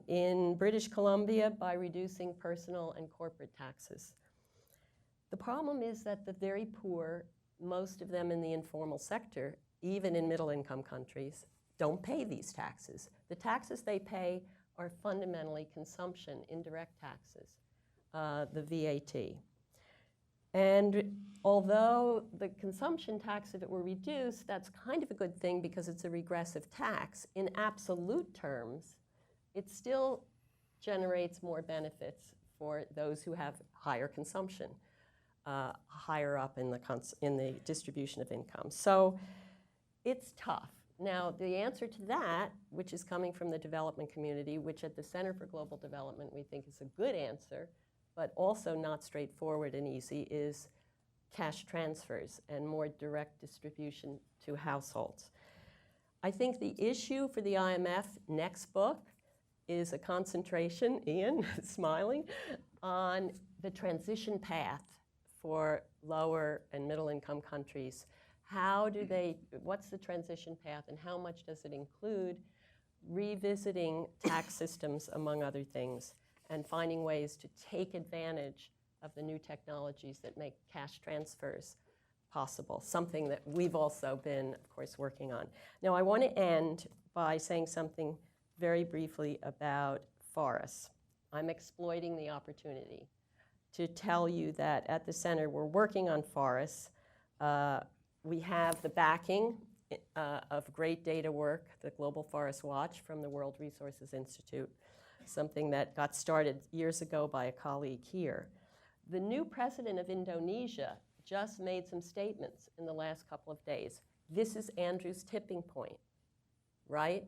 [SPEAKER 4] In British Columbia, by reducing personal and corporate taxes. The problem is that the very poor, most of them in the informal sector, even in middle income countries, don't pay these taxes. The taxes they pay are fundamentally consumption, indirect taxes, the VAT. And although the consumption tax, if it were reduced, that's kind of a good thing because it's a regressive tax. In absolute terms, it still generates more benefits for those who have higher consumption, higher up in the distribution of income. So it's tough. Now, the answer to that, which is coming from the development community, which at the Center for Global Development we think is a good answer, but also not straightforward and easy, is cash transfers and more direct distribution to households. I think the issue for the IMF next book is a concentration, Ian, smiling, on the transition path for lower and middle income countries. What's the transition path and how much does it include revisiting tax systems, among other things, and finding ways to take advantage of the new technologies that make cash transfers possible, something that we've also been, of course, working on. Now, I want to end by saying something very briefly about forests. I'm exploiting the opportunity to tell you that at the center we're working on forests. We have the backing of great data work, the Global Forest Watch from the World Resources Institute, something that got started years ago by a colleague here. The new president of Indonesia just made some statements in the last couple of days. This is Andrew's tipping point, right?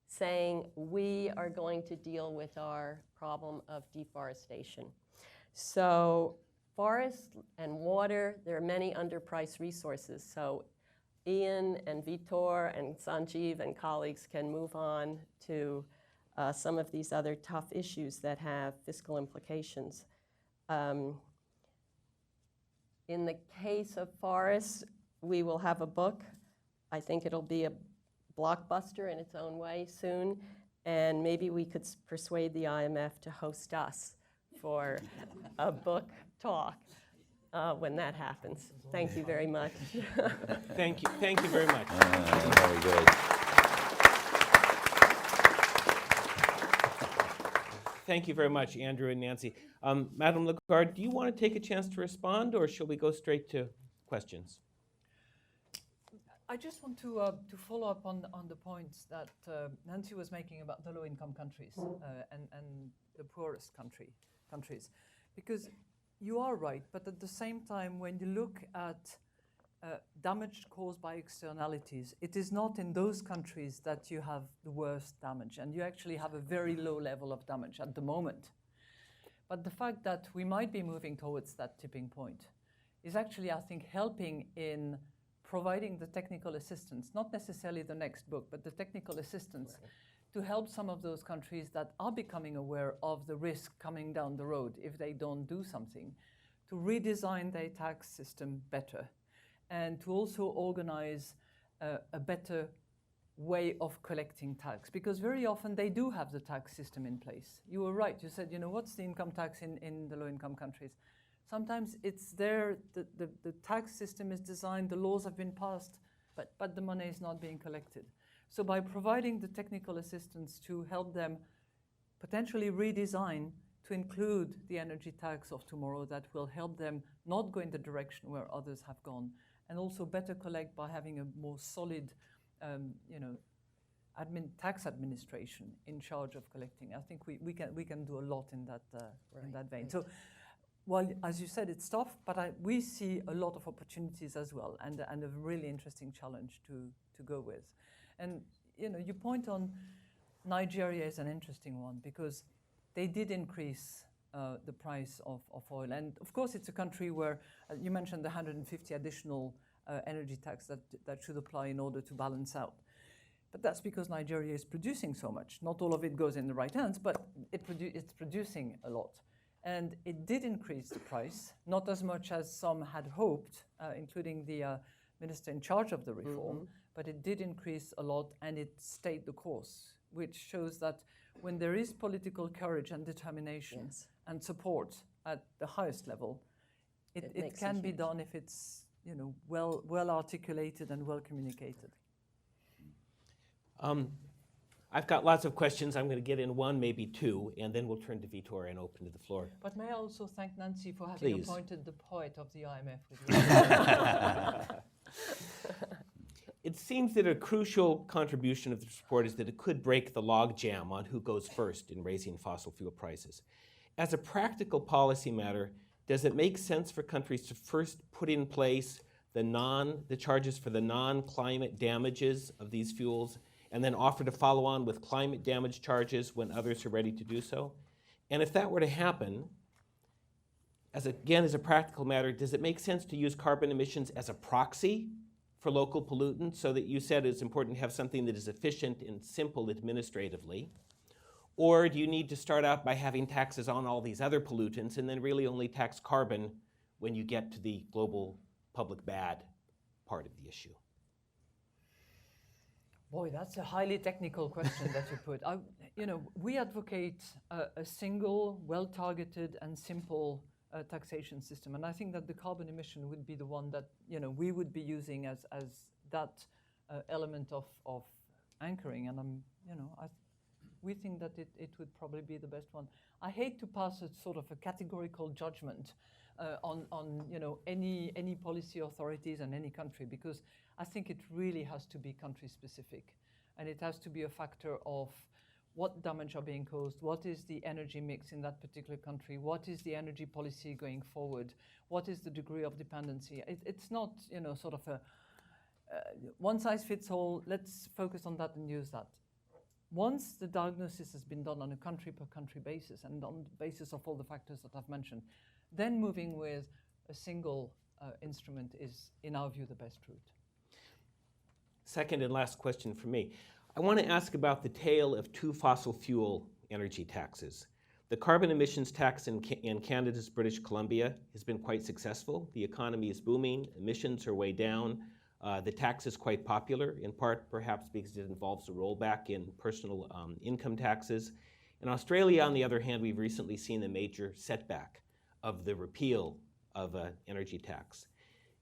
[SPEAKER 4] Saying we are going to deal with our problem of deforestation. So forests and water, there are many underpriced resources. So Ian and Vitor and Sanjeev and colleagues can move on to some of these other tough issues that have fiscal implications. In the case of forests, we will have a book. I think it'll be a blockbuster in its own way soon, and maybe we could persuade the IMF to host us for a book talk when that happens. Thank you very much.
[SPEAKER 1] Thank you very much.
[SPEAKER 5] Very good.
[SPEAKER 1] Thank you very much, Andrew and Nancy. Madame Lagarde, do you want to take a chance to respond, or shall we go straight to questions?
[SPEAKER 2] I just want to follow up on the points that Nancy was making about the low-income countries and the poorest countries, because you are right, but at the same time, when you look at damage caused by externalities, it is not in those countries that you have the worst damage, and you actually have a very low level of damage at the moment. But the fact that we might be moving towards that tipping point is actually, I think, helping in providing the technical assistance, not necessarily the next book, but the technical assistance to help some of those countries that are becoming aware of the risk coming down the road if they don't do something, to redesign their tax system better, and to also organize a better way of collecting tax. Because very often they do have the tax system in place. You were right, you said, what's the income tax in the low-income countries? Sometimes it's there, the tax system is designed, the laws have been passed, but the money is not being collected. So by providing the technical assistance to help them potentially redesign to include the energy tax of tomorrow, that will help them not go in the direction where others have gone, and also better collect by having a more solid tax administration in charge of collecting. I think we can do a lot in that vein. So well, as you said, it's tough, but we see a lot of opportunities as well, and a really interesting challenge to go with. And you point on Nigeria is an interesting one because they did increase the price of oil, and of course it's a country where you mentioned the 150 additional energy tax that should apply in order to balance out. But that's because Nigeria is producing so much. Not all of it goes in the right hands, but it's producing a lot. And it did increase the price, not as much as some had hoped, including the minister in charge of the reform, but it did increase a lot and it stayed the course, which shows that when there is political courage and determination and support at the highest level, it can be done if it's well articulated and well communicated.
[SPEAKER 1] I've got lots of questions. I'm going to get in one, maybe two, and then we'll turn to Vitor and open to the floor.
[SPEAKER 2] But may I also thank Nancy for having
[SPEAKER 1] Please.
[SPEAKER 2] appointed the poet of the IMF with you.
[SPEAKER 1] It seems that a crucial contribution of this report is that it could break the logjam on who goes first in raising fossil fuel prices. As a practical policy matter, does it make sense for countries to first put in place the charges for the non-climate damages of these fuels, and then offer to follow on with climate damage charges when others are ready to do so? And if that were to happen, as a practical matter, does it make sense to use carbon emissions as a proxy for local pollutants, so that you said it's important to have something that is efficient and simple administratively? Or do you need to start out by having taxes on all these other pollutants and then really only tax carbon when you get to the global public bad part of the issue?
[SPEAKER 2] Boy, that's a highly technical question that you put. We advocate a single, well-targeted and simple taxation system, and I think that the carbon emission would be the one that we would be using as that element of anchoring. And we think that it would probably be the best one. I hate to pass a sort of a categorical judgment on any policy authorities in any country, because I think it really has to be country specific, and it has to be a factor of what damage are being caused, what is the energy mix in that particular country, what is the energy policy going forward, what is the degree of dependency. It's not sort of a one size fits all, let's focus on that and use that. Once the diagnosis has been done on a country per country basis and on the basis of all the factors that I've mentioned, then moving with a single instrument is, in our view, the best route.
[SPEAKER 1] Second and last question for me. I want to ask about the tale of two fossil fuel energy taxes. The carbon emissions tax in Canada's British Columbia has been quite successful. The economy is booming, emissions are way down. The tax is quite popular, in part perhaps because it involves a rollback in personal income taxes. In Australia, on the other hand, we've recently seen a major setback of the repeal of an energy tax.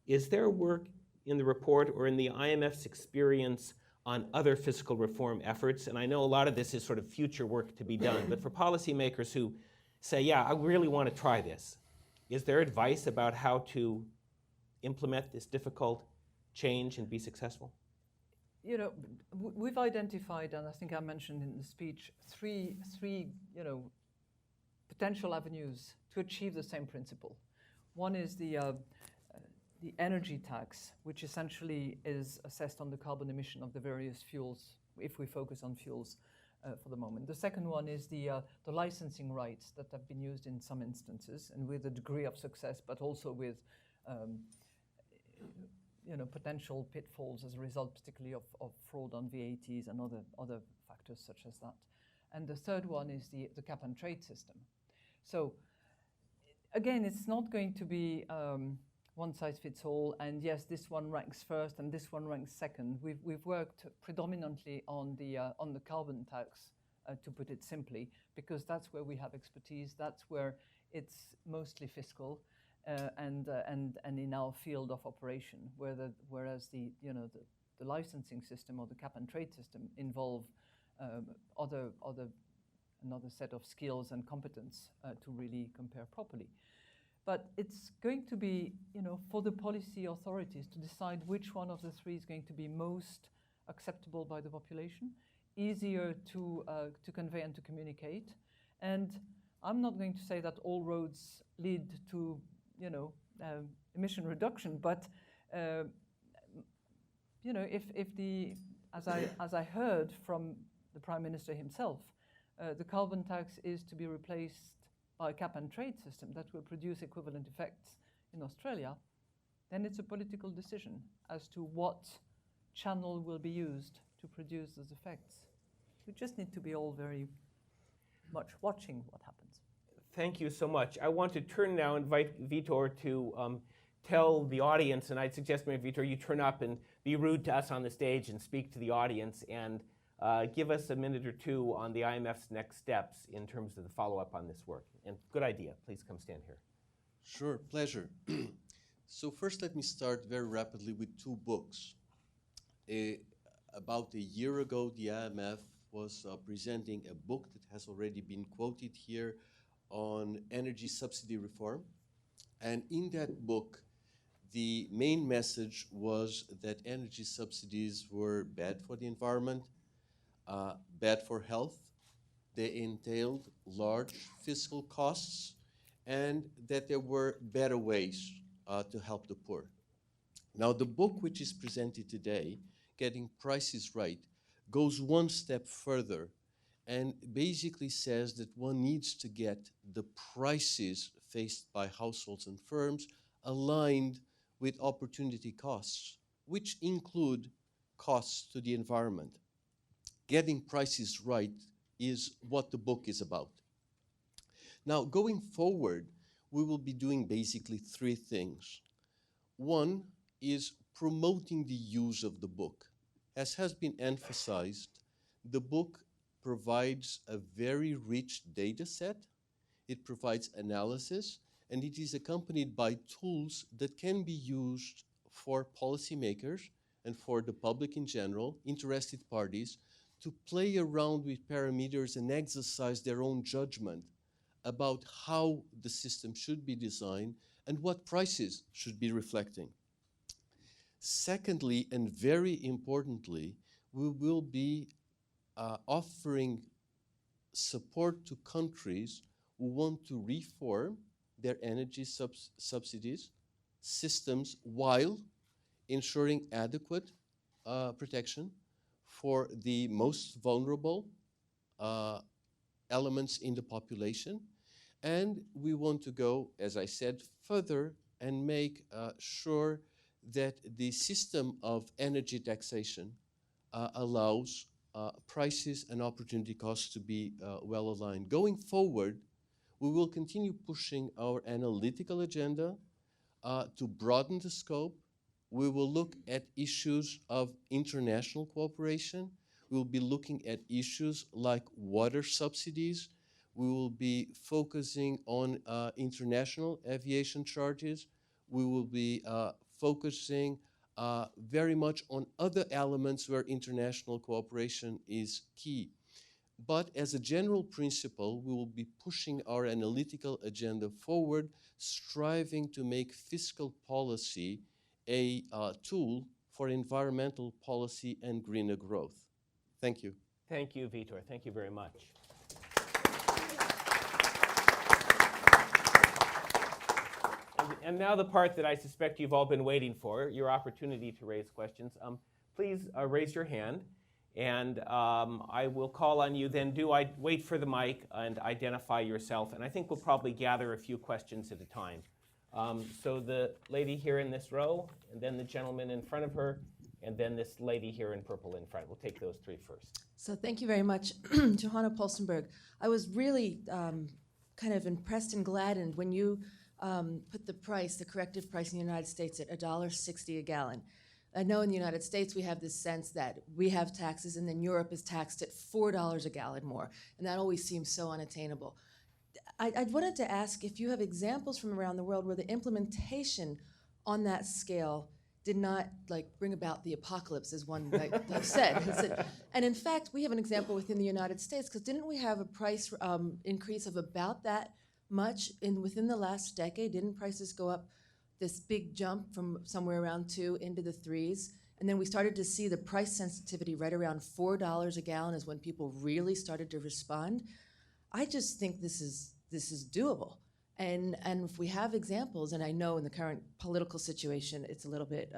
[SPEAKER 1] Is there work in the report or in the IMF's experience on other fiscal reform efforts? And I know a lot of this is sort of future work to be done, but for policymakers who say, yeah, I really want to try this, is there advice about how to implement this difficult change and be successful?
[SPEAKER 2] We've identified, and I think I mentioned in the speech, three potential avenues to achieve the same principle. One is the energy tax, which essentially is assessed on the carbon emission of the various fuels, if we focus on fuels for the moment. The second one is the licensing rights that have been used in some instances, and with a degree of success, but also with potential pitfalls as a result, particularly of fraud on VATs and other factors such as that. And the third one is the cap and trade system. So again, it's not going to be one size fits all, and yes, this one ranks first and this one ranks second. We've worked predominantly on the carbon tax, to put it simply, because that's where we have expertise. That's where it's mostly fiscal, and in our field of operation. Whereas the licensing system or the cap and trade system involve another set of skills and competence to really compare properly. But it's going to be, for the policy authorities to decide which one of the three is going to be most acceptable by the population, easier to convey and to communicate, and I'm not going to say that all roads lead to, emission reduction, but as I heard from the Prime Minister himself, the carbon tax is to be replaced by a cap and trade system that will produce equivalent effects in Australia, then it's a political decision as to what channel will be used to produce those effects. We just need to be all very much watching what happens.
[SPEAKER 1] Thank you so much. I want to turn now and invite Vitor to tell the audience, and I'd suggest, maybe Vitor, you turn up and be rude to us on the stage and speak to the audience and give us a minute or two on the IMF's next steps in terms of the follow-up on this work. And good idea. Please come stand here.
[SPEAKER 5] Sure, pleasure. So first let me start very rapidly with two books. About a year ago, the IMF was presenting a book that has already been quoted here on energy subsidy reform. And in that book, the main message was that energy subsidies were bad for the environment, bad for health. They entailed large fiscal costs, and that there were better ways to help the poor. Now, the book which is presented today, Getting Prices Right, goes one step further and basically says that one needs to get the prices faced by households and firms aligned with opportunity costs, which include costs to the environment. Getting prices right is what the book is about. Now, going forward, we will be doing basically three things. One is promoting the use of the book. As has been emphasized, the book provides a very rich data set, it provides analysis, and it is accompanied by tools that can be used for policymakers and for the public in general, interested parties, to play around with parameters and exercise their own judgment about how the system should be designed and what prices should be reflecting. Secondly, and very importantly, we will be offering support to countries who want to reform their energy subsidies systems while ensuring adequate protection for the most vulnerable elements in the population. And we want to go, as I said, further and make sure that the system of energy taxation allows prices and opportunity costs to be well aligned. Going forward, we will continue pushing our analytical agenda to broaden the scope. We will look at issues of international cooperation. We will be looking at issues like water subsidies. We will be focusing on international aviation charges. We will be focusing very much on other elements where international cooperation is key. But as a general principle, we will be pushing our analytical agenda forward, striving to make fiscal policy a tool for environmental policy and greener growth. Thank you.
[SPEAKER 1] Thank you, Vitor. Thank you very much. And now the part that I suspect you've all been waiting for, your opportunity to raise questions. Please raise your hand, and I will call on you. Then wait for the mic and identify yourself. And I think we'll probably gather a few questions at a time. So the lady here in this row, and then the gentleman in front of her, and then this lady here in purple in front. We'll take those three first.
[SPEAKER 6] So thank you very much, Johanna Polstenberg. I was really kind of impressed and gladdened when you put the price, the corrective price in the United States at $1.60 a gallon. I know in the United States we have this sense that we have taxes and then Europe is taxed at $4 a gallon more, and that always seems so unattainable. I wanted to ask if you have examples from around the world where the implementation on that scale did not bring about the apocalypse, as one might have said. And in fact, we have an example within the United States, because didn't we have a price increase of about that much within the last decade? Didn't prices go up this big jump from somewhere around 2 into the 3s? And then we started to see the price sensitivity right around $4 a gallon is when people really started to respond. I just think this is this is doable. And if we have examples, and I know in the current political situation, it's a little bit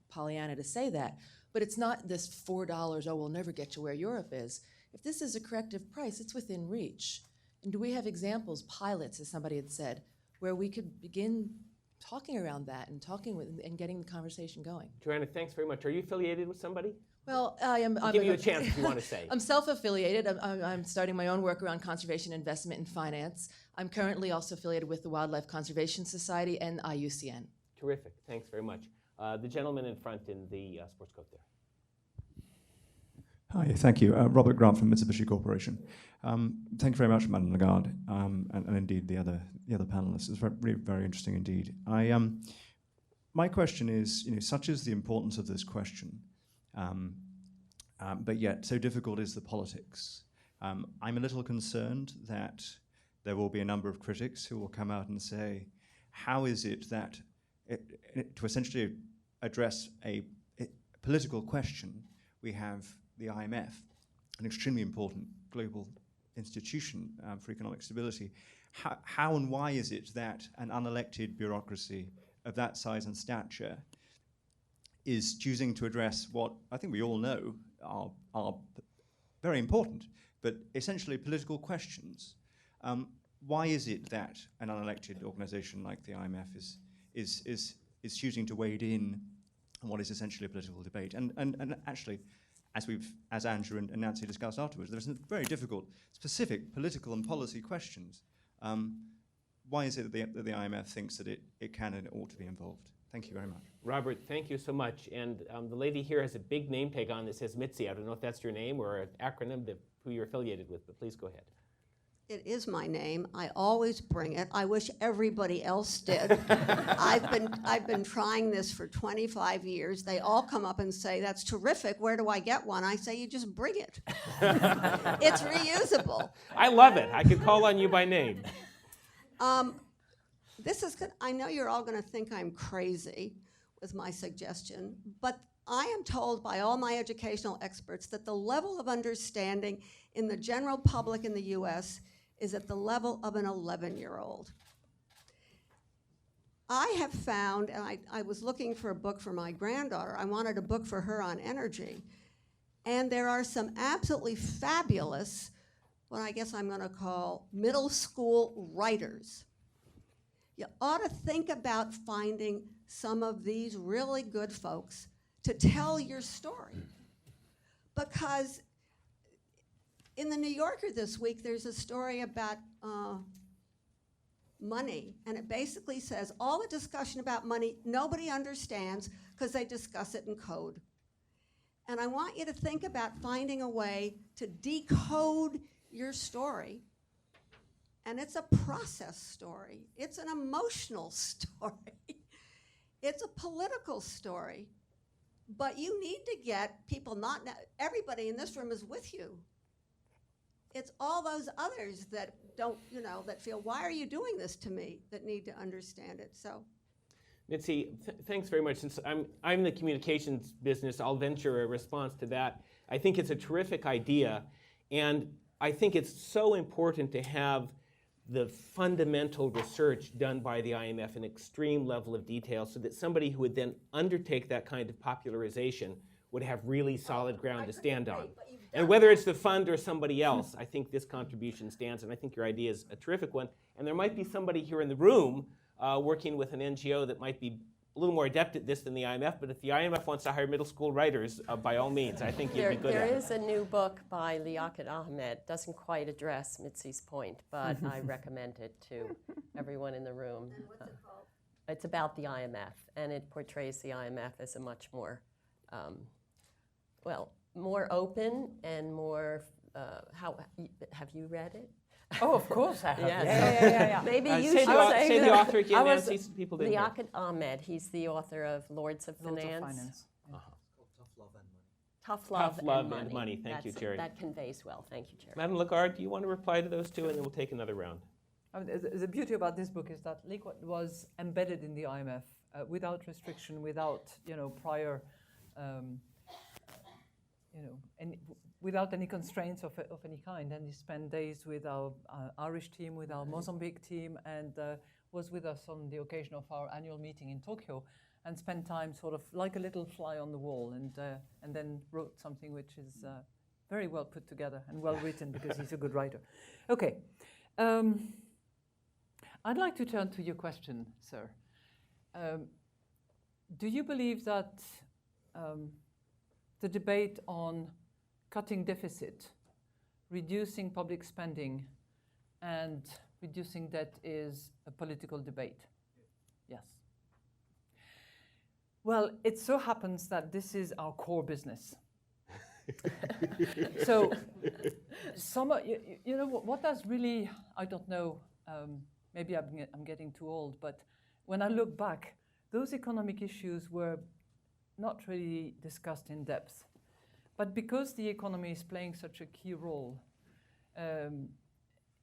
[SPEAKER 6] Pollyanna to say that, but it's not this $4, oh, we'll never get you where Europe is. If this is a corrective price, it's within reach. And do we have examples, pilots, as somebody had said, where we could begin talking around that and talking with and getting the conversation going?
[SPEAKER 1] Joanna, thanks very much. Are you affiliated with somebody?
[SPEAKER 6] Well, I am.
[SPEAKER 1] I'll give you a chance if you want to say.
[SPEAKER 6] I'm self-affiliated. I'm starting my own work around conservation investment and finance. I'm currently also affiliated with the Wildlife Conservation Society and IUCN.
[SPEAKER 1] Terrific. Thanks very much. The gentleman in front in the sports coat there.
[SPEAKER 7] Hi, thank you. Robert Grant from Mitsubishi Corporation. Thank you very much, Madame Lagarde, and indeed the other panelists. It's very, very interesting indeed. My question is, such is the importance of this question, but yet so difficult is the politics. I'm a little concerned that there will be a number of critics who will come out and say, how is it that, to essentially address a political question, we have the IMF, an extremely important global institution for economic stability. How and why is it that an unelected bureaucracy of that size and stature is choosing to address what I think we all know are very important, but essentially political questions? Why is it that an unelected organization like the IMF is choosing to wade in on what is essentially a political debate? And actually, as Andrew and Nancy discussed afterwards, there's some very difficult, specific political and policy questions. Why is it that the IMF thinks that it can and it ought to be involved? Thank you very much.
[SPEAKER 1] Robert, thank you so much. And the lady here has a big name tag on that says Mitzi. I don't know if that's your name or an acronym to who you're affiliated with, but please go ahead.
[SPEAKER 8] It is my name. I always bring it. I wish everybody else did. I've been trying this for 25 years. They all come up and say, "That's terrific. Where do I get one?" I say, "You just bring it." It's reusable.
[SPEAKER 1] I love it. I could call on you by name.
[SPEAKER 8] This is good. I know you're all going to think I'm crazy with my suggestion, but I am told by all my educational experts that the level of understanding in the general public in the U.S. is at the level of an 11-year-old. I have found, and I was looking for a book for my granddaughter. I wanted a book for her on energy. And there are some absolutely fabulous, what I guess I'm going to call middle school writers. You ought to think about finding some of these really good folks to tell your story. Because in the New Yorker this week, there's a story about money, and it basically says all the discussion about money, nobody understands because they discuss it in code. And I want you to think about finding a way to decode your story. And it's a process story. It's an emotional story. It's a political story. But you need to get people, not everybody in this room is with you. It's all those others that don't, that feel, why are you doing this to me, that need to understand it. So,
[SPEAKER 1] Mitzi, thanks very much. Since I'm in the communications business, I'll venture a response to that. I think it's a terrific idea, and I think it's so important to have the fundamental research done by the IMF in extreme level of detail so that somebody who would then undertake that kind of popularization would have really solid ground to stand on. And whether it's the fund or somebody else, I think this contribution stands, and I think your idea is a terrific one. And there might be somebody here in the room working with an NGO that might be a little more adept at this than the IMF, but if the IMF wants to hire middle school writers, by all means, I think you'd be good at it.
[SPEAKER 4] There is a new book by Liaquat Ahmed. Doesn't quite address Mitzi's point, but I recommend it to everyone in the room.
[SPEAKER 8] and what's it called?
[SPEAKER 4] It's about the IMF, and it portrays the IMF as a much more, more open and more, have you read it?
[SPEAKER 2] Oh, of course I have.
[SPEAKER 4] Yes.
[SPEAKER 2] Yeah.
[SPEAKER 4] Maybe you
[SPEAKER 1] Say
[SPEAKER 4] should
[SPEAKER 1] say the author again,
[SPEAKER 2] I was-
[SPEAKER 1] Nancy, so people didn't know.
[SPEAKER 4] Liaquat Ahmed, he's the author of Lords of
[SPEAKER 2] Lords of
[SPEAKER 4] Finance.
[SPEAKER 2] Finance.
[SPEAKER 4] Tough Love,
[SPEAKER 1] and Money. Thank you, Jerry.
[SPEAKER 4] That conveys well. Thank you, Jerry.
[SPEAKER 1] Madam Lagarde, do you want to reply to those two, and then we'll take another round?
[SPEAKER 2] The beauty about this book is that Liaquat was embedded in the IMF without restriction, without prior, and without any constraints of any kind. And he spent days with our Irish team, with our Mozambique team, and was with us on the occasion of our annual meeting in Tokyo, and spent time sort of like a little fly on the wall, and then wrote something which is very well put together and well written because he's a good writer. Okay. I'd like to turn to your question, sir. Do you believe that the debate on cutting deficit, reducing public spending, and reducing debt is a political debate? Yes. Well, it so happens that this is our core business. So, you know, what does really, I don't know, maybe I'm getting too old, but when I look back, those economic issues were not really discussed in depth. But because the economy is playing such a key role,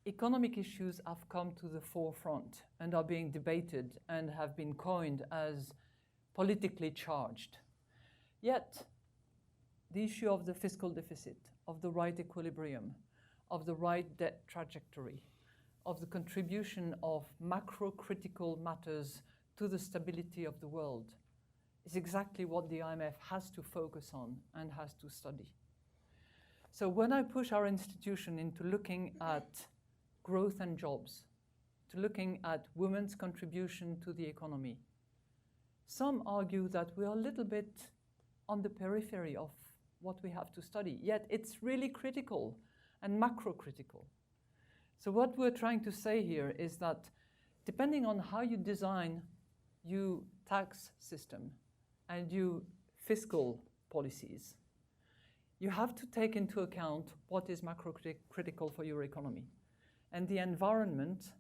[SPEAKER 2] economic issues have come to the forefront and are being debated and have been coined as politically charged. Yet, the issue of the fiscal deficit, of the right equilibrium, of the right debt trajectory, of the contribution of macro-critical matters to the stability of the world is exactly what the IMF has to focus on and has to study. So when I push our institution into looking at growth and jobs, to looking at women's contribution to the economy, some argue that we are a little bit on the periphery of what we have to study, yet it's really critical and macro-critical. So what we're trying to say here is that depending on how you design your tax system and your fiscal policies, you have to take into account what is macro-critical for your economy. And the environment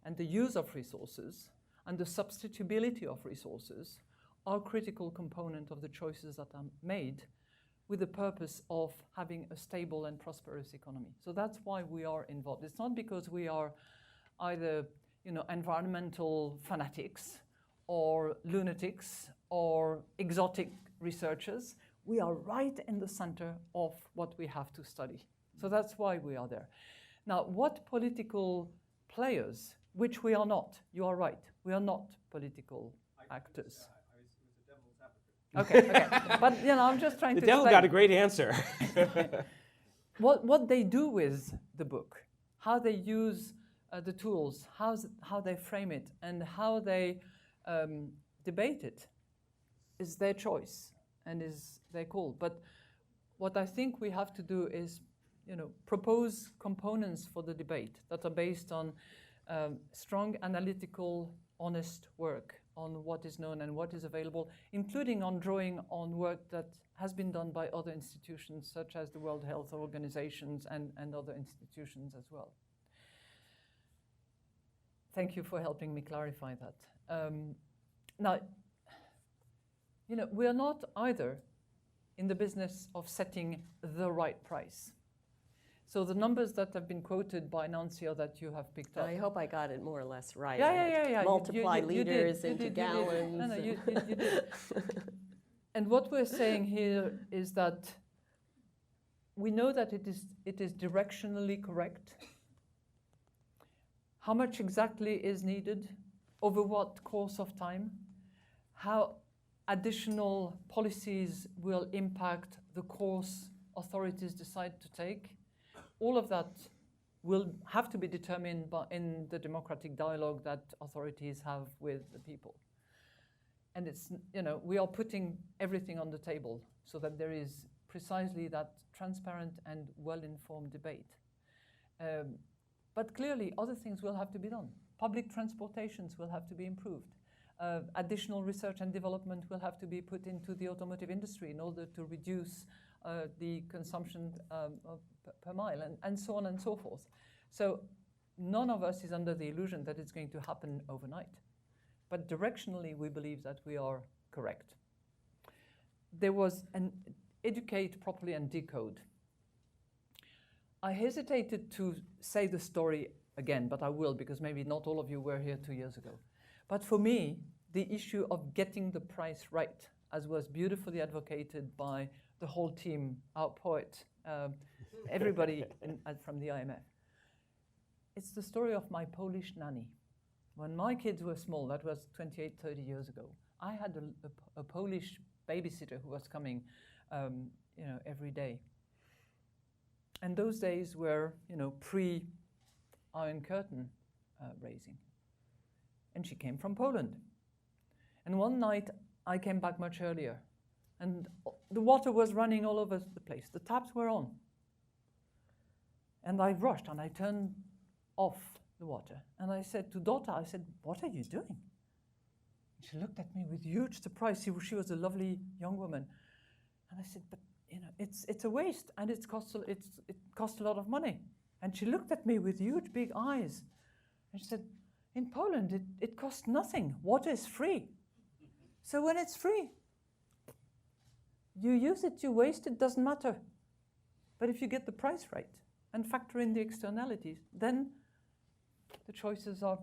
[SPEAKER 2] and the use of resources and the substitutability of resources are critical component of the choices that are made with the purpose of having a stable and prosperous economy. So that's why we are involved. It's not because we are either, you know, environmental fanatics or lunatics or exotic researchers. We are right in the center of what we have to study. So that's why we are there. Now, what political players, which we are not, you are right, we are not political actors. Okay. But, you know, I'm just trying to
[SPEAKER 1] The devil
[SPEAKER 2] explain.
[SPEAKER 1] got a great answer.
[SPEAKER 2] What they do with the book, how they use the tools, how they frame it, and how they debate it is their choice and is their call. But what I think we have to do is, you know, propose components for the debate that are based on strong analytical, honest work on what is known and what is available, including on drawing on work that has been done by other institutions, such as the World Health Organizations and other institutions as well. Thank you for helping me clarify that. Now, you know, we are not either in the business of setting the right price. So the numbers that have been quoted by Nancy or that you have picked up.
[SPEAKER 4] I hope I got it more or less right.
[SPEAKER 2] Yeah.
[SPEAKER 4] Multiply
[SPEAKER 2] You did,
[SPEAKER 4] liters
[SPEAKER 2] you
[SPEAKER 4] into
[SPEAKER 2] did.
[SPEAKER 4] gallons.
[SPEAKER 2] No, you did. And what we're saying here is that we know that it is directionally correct. How much exactly is needed? Over what course of time? How additional policies will impact the course authorities decide to take? All of that will have to be determined in the democratic dialogue that authorities have with the people. And it's, you know, we are putting everything on the table so that there is precisely that transparent and well-informed debate. But clearly, other things will have to be done. Public transportations will have to be improved. Additional research and development will have to be put into the automotive industry in order to reduce the consumption per mile, and so on and so forth. So none of us is under the illusion that it's going to happen overnight. But directionally, we believe that we are correct. There was an educate properly and decode. I hesitated to say the story again, but I will, because maybe not all of you were here 2 years ago. But for me, the issue of getting the price right, as was beautifully advocated by the whole team, our poet, everybody from the IMF. It's the story of my Polish nanny. When my kids were small, that was 28, 30 years ago, I had a Polish babysitter who was coming every day. And those days were, pre-Iron Curtain raising. And she came from Poland. And one night, I came back much earlier. And the water was running all over the place. The taps were on. And I rushed and I turned off the water. And I said to daughter, what are you doing? And she looked at me with huge surprise. She was a lovely young woman. And I said, but it's a waste and it costs a lot of money. And she looked at me with huge big eyes. And she said, in Poland, it costs nothing. Water is free. So when it's free, you use it, you waste it, doesn't matter. But if you get the price right and factor in the externalities, then the choices are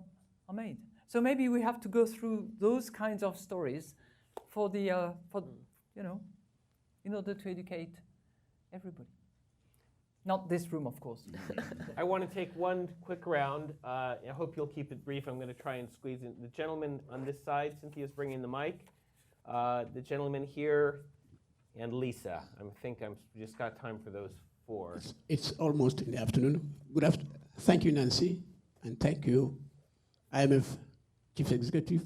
[SPEAKER 2] made. So maybe we have to go through those kinds of stories in order to educate everybody. Not this room, of course.
[SPEAKER 1] I want to take one quick round. I hope you'll keep it brief. I'm going to try and squeeze in. The gentleman on this side, Cynthia's bringing the mic. The gentleman here, and Lisa. I think I've just got time for those four.
[SPEAKER 9] It's almost in the afternoon. Good afternoon. Thank you, Nancy, and thank you, IMF Chief Executive.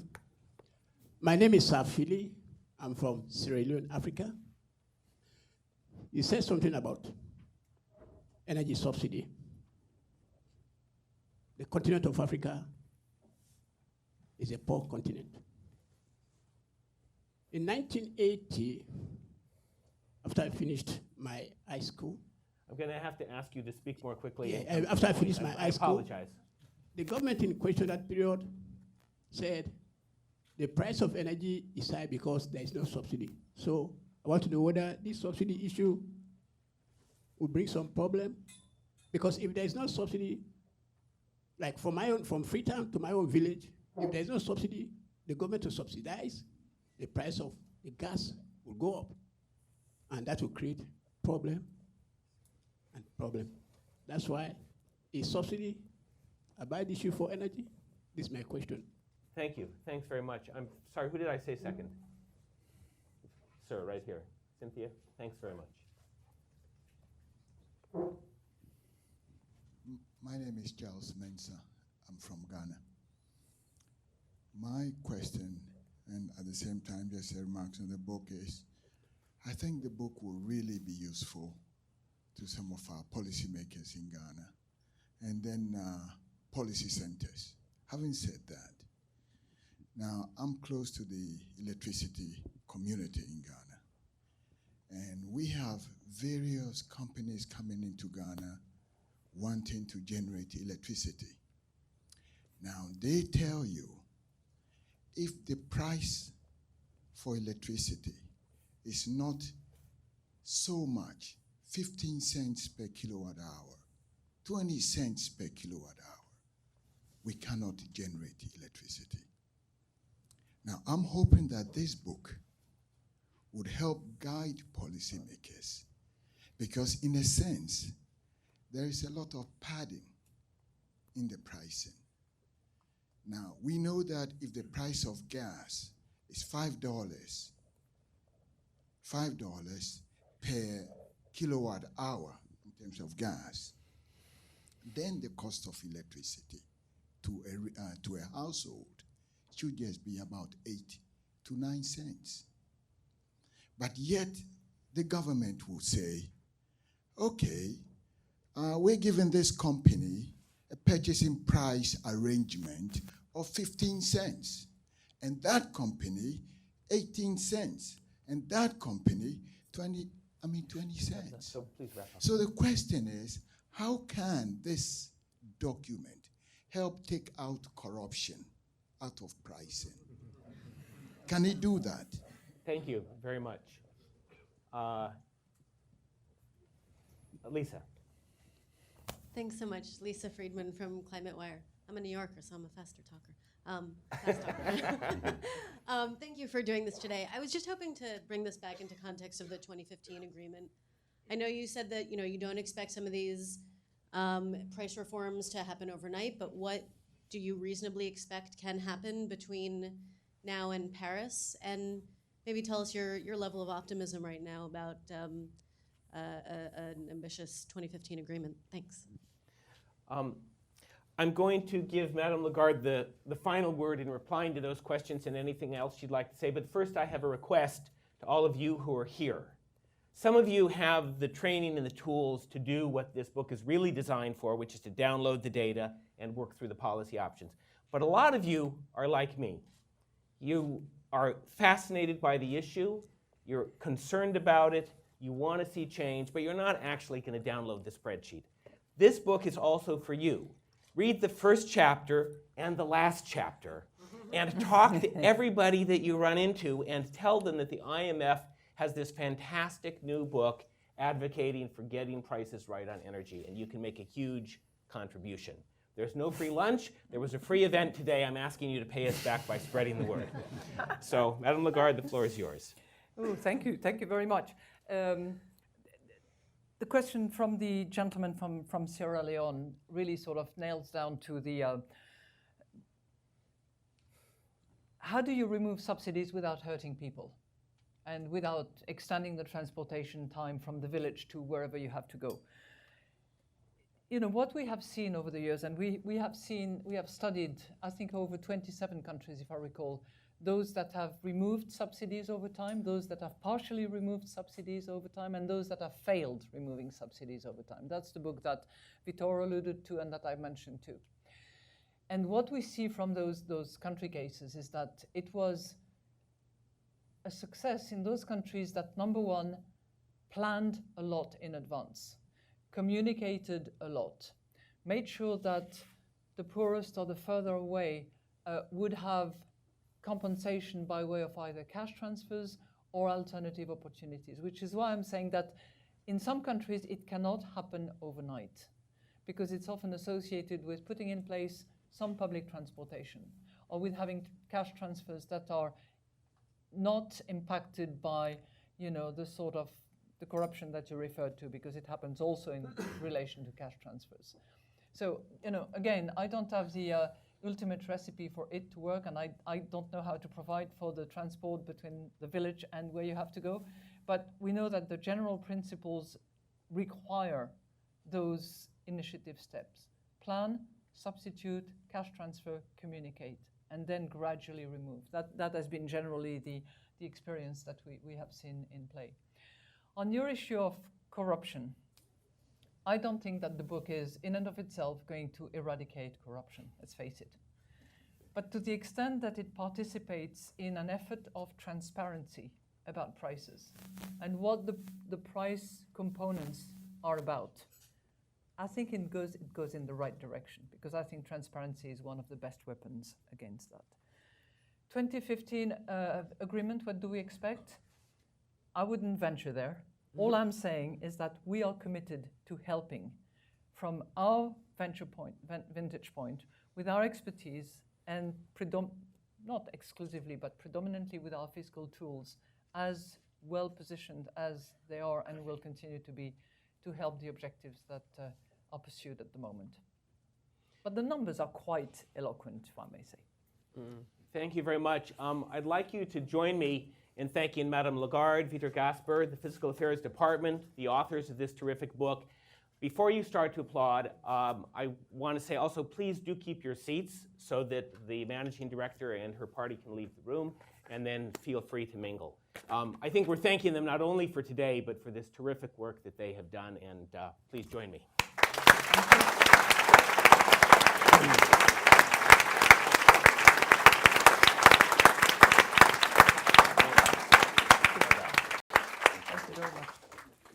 [SPEAKER 9] My name is Safili. I'm from Sierra Leone, Africa. You said something about energy subsidy. The continent of Africa is a poor continent. In 1980, after I finished my high school,
[SPEAKER 1] I'm going to have to ask you to speak more quickly.
[SPEAKER 9] After I finished my high school,
[SPEAKER 1] I apologize.
[SPEAKER 9] The government in question that period said the price of energy is high because there is no subsidy. So I want to know whether this subsidy issue will bring some problem. Because if there is no subsidy, like from Freetown to my own village, if there is no subsidy, the government will subsidize, the price of the gas will go up. And that will create problem and problem. That's why a subsidy a bad issue for energy? This is my question.
[SPEAKER 1] Thank you. Thanks very much. I'm sorry, who did I say second? Sir, right here. Cynthia, thanks very much.
[SPEAKER 10] My name is Charles Mensah. I'm from Ghana. My question, and at the same time just a remarks on the book, is I think the book will really be useful to some of our policymakers in Ghana and then policy centers. Having said that, now I'm close to the electricity community in Ghana, and we have various companies coming into Ghana wanting to generate electricity. Now they tell you if the price for electricity is not so much, 15 cents per kilowatt hour, 20 cents per kilowatt hour, we cannot generate electricity. Now, I'm hoping that this book would help guide policymakers, because in a sense, there is a lot of padding in the pricing. Now, we know that if the price of gas is $5 per kilowatt hour in terms of gas, then the cost of electricity to a household should just be about 8 to 9 cents. But yet, the government will say, okay, we're giving this company a purchasing price arrangement of 15 cents, and that company 18 cents, and that company 20 cents.
[SPEAKER 1] So please wrap up.
[SPEAKER 10] So the question is, how can this document help take out corruption out of pricing? Can it do that?
[SPEAKER 1] Thank you very much. Lisa.
[SPEAKER 11] Thanks so much. Lisa Friedman from Climate Wire. I'm a New Yorker, so I'm a faster talker. Fast talker. Thank you for doing this today. I was just hoping to bring this back into context of the 2015 agreement. I know you said that you don't expect some of these price reforms to happen overnight, but what do you reasonably expect can happen between now and Paris? And maybe tell us your level of optimism right now about an ambitious 2015 agreement. Thanks.
[SPEAKER 1] I'm going to give Madame Lagarde the final word in replying to those questions and anything else she'd like to say. But first, I have a request to all of you who are here. Some of you have the training and the tools to do what this book is really designed for, which is to download the data and work through the policy options. But a lot of you are like me. You are fascinated by the issue, you're concerned about it, you want to see change, but you're not actually going to download the spreadsheet. This book is also for you. Read the first chapter and the last chapter and talk to everybody that you run into and tell them that the IMF has this fantastic new book advocating for getting prices right on energy, and you can make a huge contribution. There's no free lunch. There was a free event today. I'm asking you to pay us back by spreading the word. So, Madame Lagarde, the floor is yours.
[SPEAKER 2] Oh, thank you very much. The question from the gentleman from Sierra Leone really sort of nails down to the how do you remove subsidies without hurting people and without extending the transportation time from the village to wherever you have to go? What we have seen over the years, and we have studied, I think, over 27 countries, if I recall, those that have removed subsidies over time, those that have partially removed subsidies over time, and those that have failed removing subsidies over time. That's the book that Vittorio alluded to and that I mentioned too. And what we see from those country cases is that it was a success in those countries that, number one, planned a lot in advance, communicated a lot, made sure that the poorest or the further away would have compensation by way of either cash transfers or alternative opportunities, which is why I'm saying that in some countries it cannot happen overnight because it's often associated with putting in place some public transportation or with having cash transfers that are not impacted by, the sort of the corruption that you referred to, because it happens also in relation to cash transfers. So, again, I don't have the ultimate recipe for it to work, and I don't know how to provide for the transport between the village and where you have to go. But we know that the general principles require those initiative steps. Plan, substitute, cash transfer, communicate, and then gradually remove. That has been generally the experience that we have seen in play. On your issue of corruption, I don't think that the book is, in and of itself, going to eradicate corruption, let's face it. But to the extent that it participates in an effort of transparency about prices and what the price components are about, I think it goes in the right direction, because I think transparency is one of the best weapons against that. 2015 agreement, what do we expect? I wouldn't venture there. All I'm saying is that we are committed to helping from our vantage point, with our expertise, and not exclusively, but predominantly with our fiscal tools, as well positioned as they are and will continue to be, to help the objectives that are pursued at the moment. But the numbers are quite eloquent, if I may say.
[SPEAKER 1] Thank you very much. I'd like you to join me in thanking Madame Lagarde, Vitor Gasper, the Fiscal Affairs Department, the authors of this terrific book. Before you start to applaud, I want to say also, please do keep your seats so that the managing director and her party can leave the room, and then feel free to mingle. I think we're thanking them not only for today, but for this terrific work that they have done, and please join me.